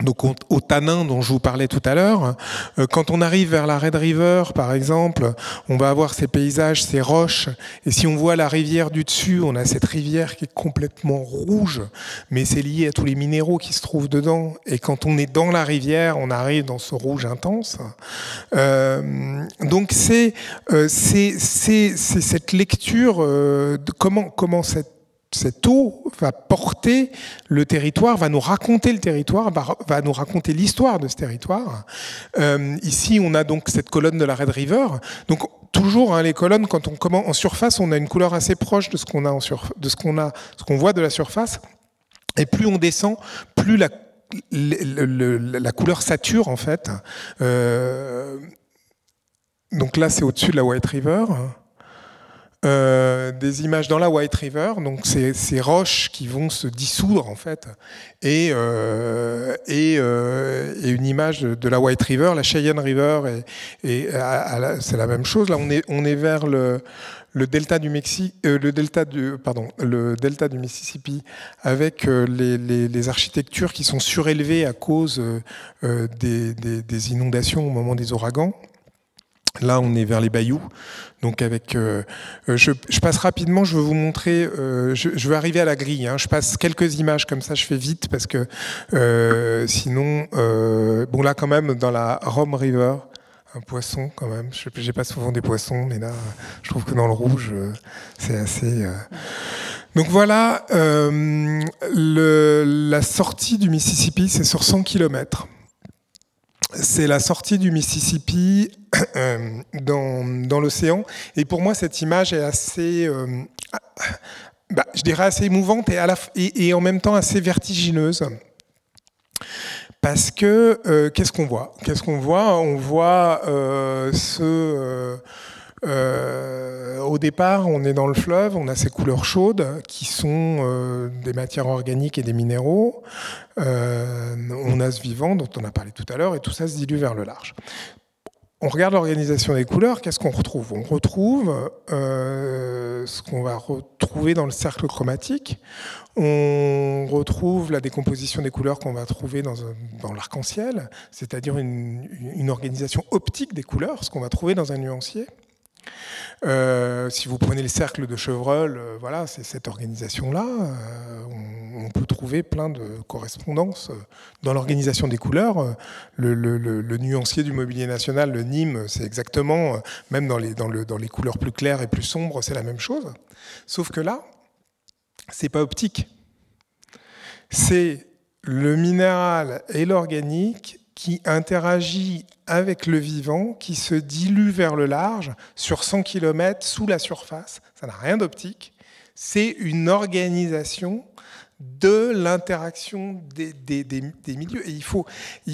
Donc au tanin dont je vous parlais tout à l'heure. Quand on arrive vers la Red River, par exemple, on va avoir ces paysages, ces roches, et si on voit la rivière du dessus, on a cette rivière qui est complètement rouge, mais c'est lié à tous les minéraux qui se trouvent dedans, et quand on est dans la rivière, on arrive dans ce rouge intense. Donc c'est cette lecture de comment cette eau va porter le territoire, va nous raconter le territoire, va nous raconter l'histoire de ce territoire. Ici, on a donc cette colonne de la Red River. Donc, toujours, les colonnes, quand on commence en surface, on a une couleur assez proche de ce qu'on a ce qu'on voit de la surface. Et plus on descend, plus la couleur sature, en fait. Donc là, c'est au-dessus de la White River. Des images dans la White River, donc ces roches qui vont se dissoudre en fait, et une image de la White River, la Cheyenne River, et c'est la même chose. Là, on est vers le delta du Mexique, le delta du Mississippi, avec les architectures qui sont surélevées à cause des inondations au moment des ouragans. Là, on est vers les bayous. Donc avec, je passe rapidement, je veux vous montrer, je veux arriver à la grille. Je passe quelques images comme ça, je fais vite parce que sinon, bon là quand même dans la Rum River, un poisson quand même. J'ai pas souvent des poissons, mais là, je trouve que dans le rouge, c'est assez. Donc voilà, la sortie du Mississippi, c'est sur 100 km. C'est la sortie du Mississippi dans l'océan. Et pour moi, cette image est assez, je dirais assez émouvante et en même temps assez vertigineuse. Parce que, qu'est-ce qu'on voit ? On voit au départ, on est dans le fleuve, on a ces couleurs chaudes qui sont des matières organiques et des minéraux. On a ce vivant dont on a parlé tout à l'heure et tout ça se dilue vers le large. On regarde l'organisation des couleurs, qu'est-ce qu'on retrouve ? On retrouve ce qu'on va retrouver dans le cercle chromatique. On retrouve la décomposition des couleurs qu'on va trouver dans l'arc-en-ciel, c'est-à-dire une organisation optique des couleurs, ce qu'on va trouver dans un nuancier. Si vous prenez le cercle de Chevreul, voilà, c'est cette organisation-là. On peut trouver plein de correspondances dans l'organisation des couleurs. Le nuancier du mobilier national, le Nîmes, c'est exactement, même dans les couleurs plus claires et plus sombres, c'est la même chose. Sauf que là, c'est pas optique. C'est le minéral et l'organique qui interagit avec le vivant, qui se dilue vers le large, sur 100 km sous la surface. Ça n'a rien d'optique. C'est une organisation de l'interaction des milieux. Et il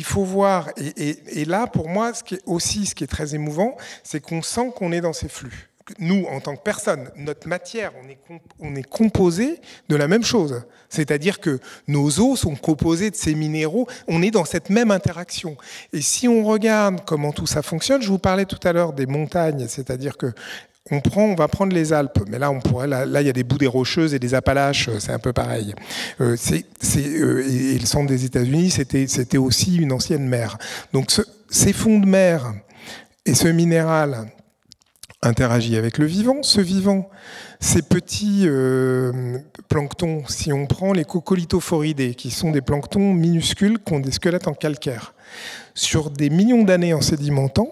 faut voir. Et là, pour moi, ce qui est très émouvant, c'est qu'on sent qu'on est dans ces flux. Nous, en tant que personne, notre matière, on est composé de la même chose. C'est-à-dire que nos os sont composés de ces minéraux. On est dans cette même interaction. Et si on regarde comment tout ça fonctionne, je vous parlais tout à l'heure des montagnes, c'est-à-dire que on va prendre les Alpes, mais là, il y a des boues des Rocheuses et des Appalaches, c'est un peu pareil. Et le centre des États-Unis, c'était aussi une ancienne mer. Donc, ces fonds de mer et ce minéral interagit avec le vivant. Ce vivant, ces petits planctons, si on prend les coccolithophoridés, qui sont des planctons minuscules qui ont des squelettes en calcaire, sur des millions d'années en sédimentant,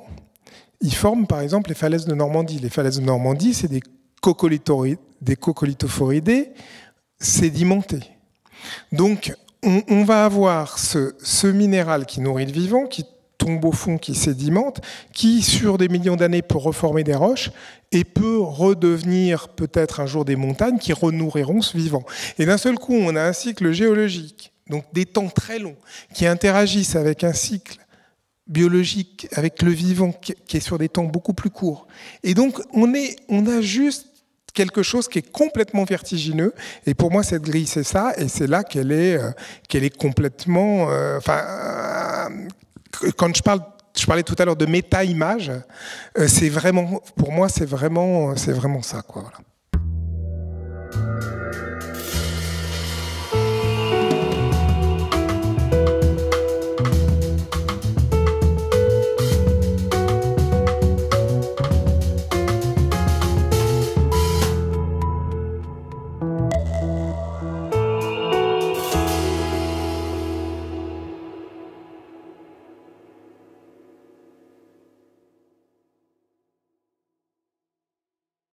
ils forment par exemple les falaises de Normandie. Les falaises de Normandie, c'est des coccolithophoridés sédimentés. Donc, on va avoir ce minéral qui nourrit le vivant, qui tombe au fond, qui sédimente, qui, sur des millions d'années, peut reformer des roches et peut redevenir peut-être un jour des montagnes qui renourriront ce vivant. Et d'un seul coup, on a un cycle géologique donc des temps très longs, qui interagissent avec un cycle biologique, avec le vivant, qui est sur des temps beaucoup plus courts. Et donc, on a juste quelque chose qui est complètement vertigineux. Et pour moi, cette grille, c'est ça. Et c'est là qu'elle est complètement... quand je parlais tout à l'heure de méta-image, c'est vraiment, pour moi, c'est vraiment ça, quoi. Voilà.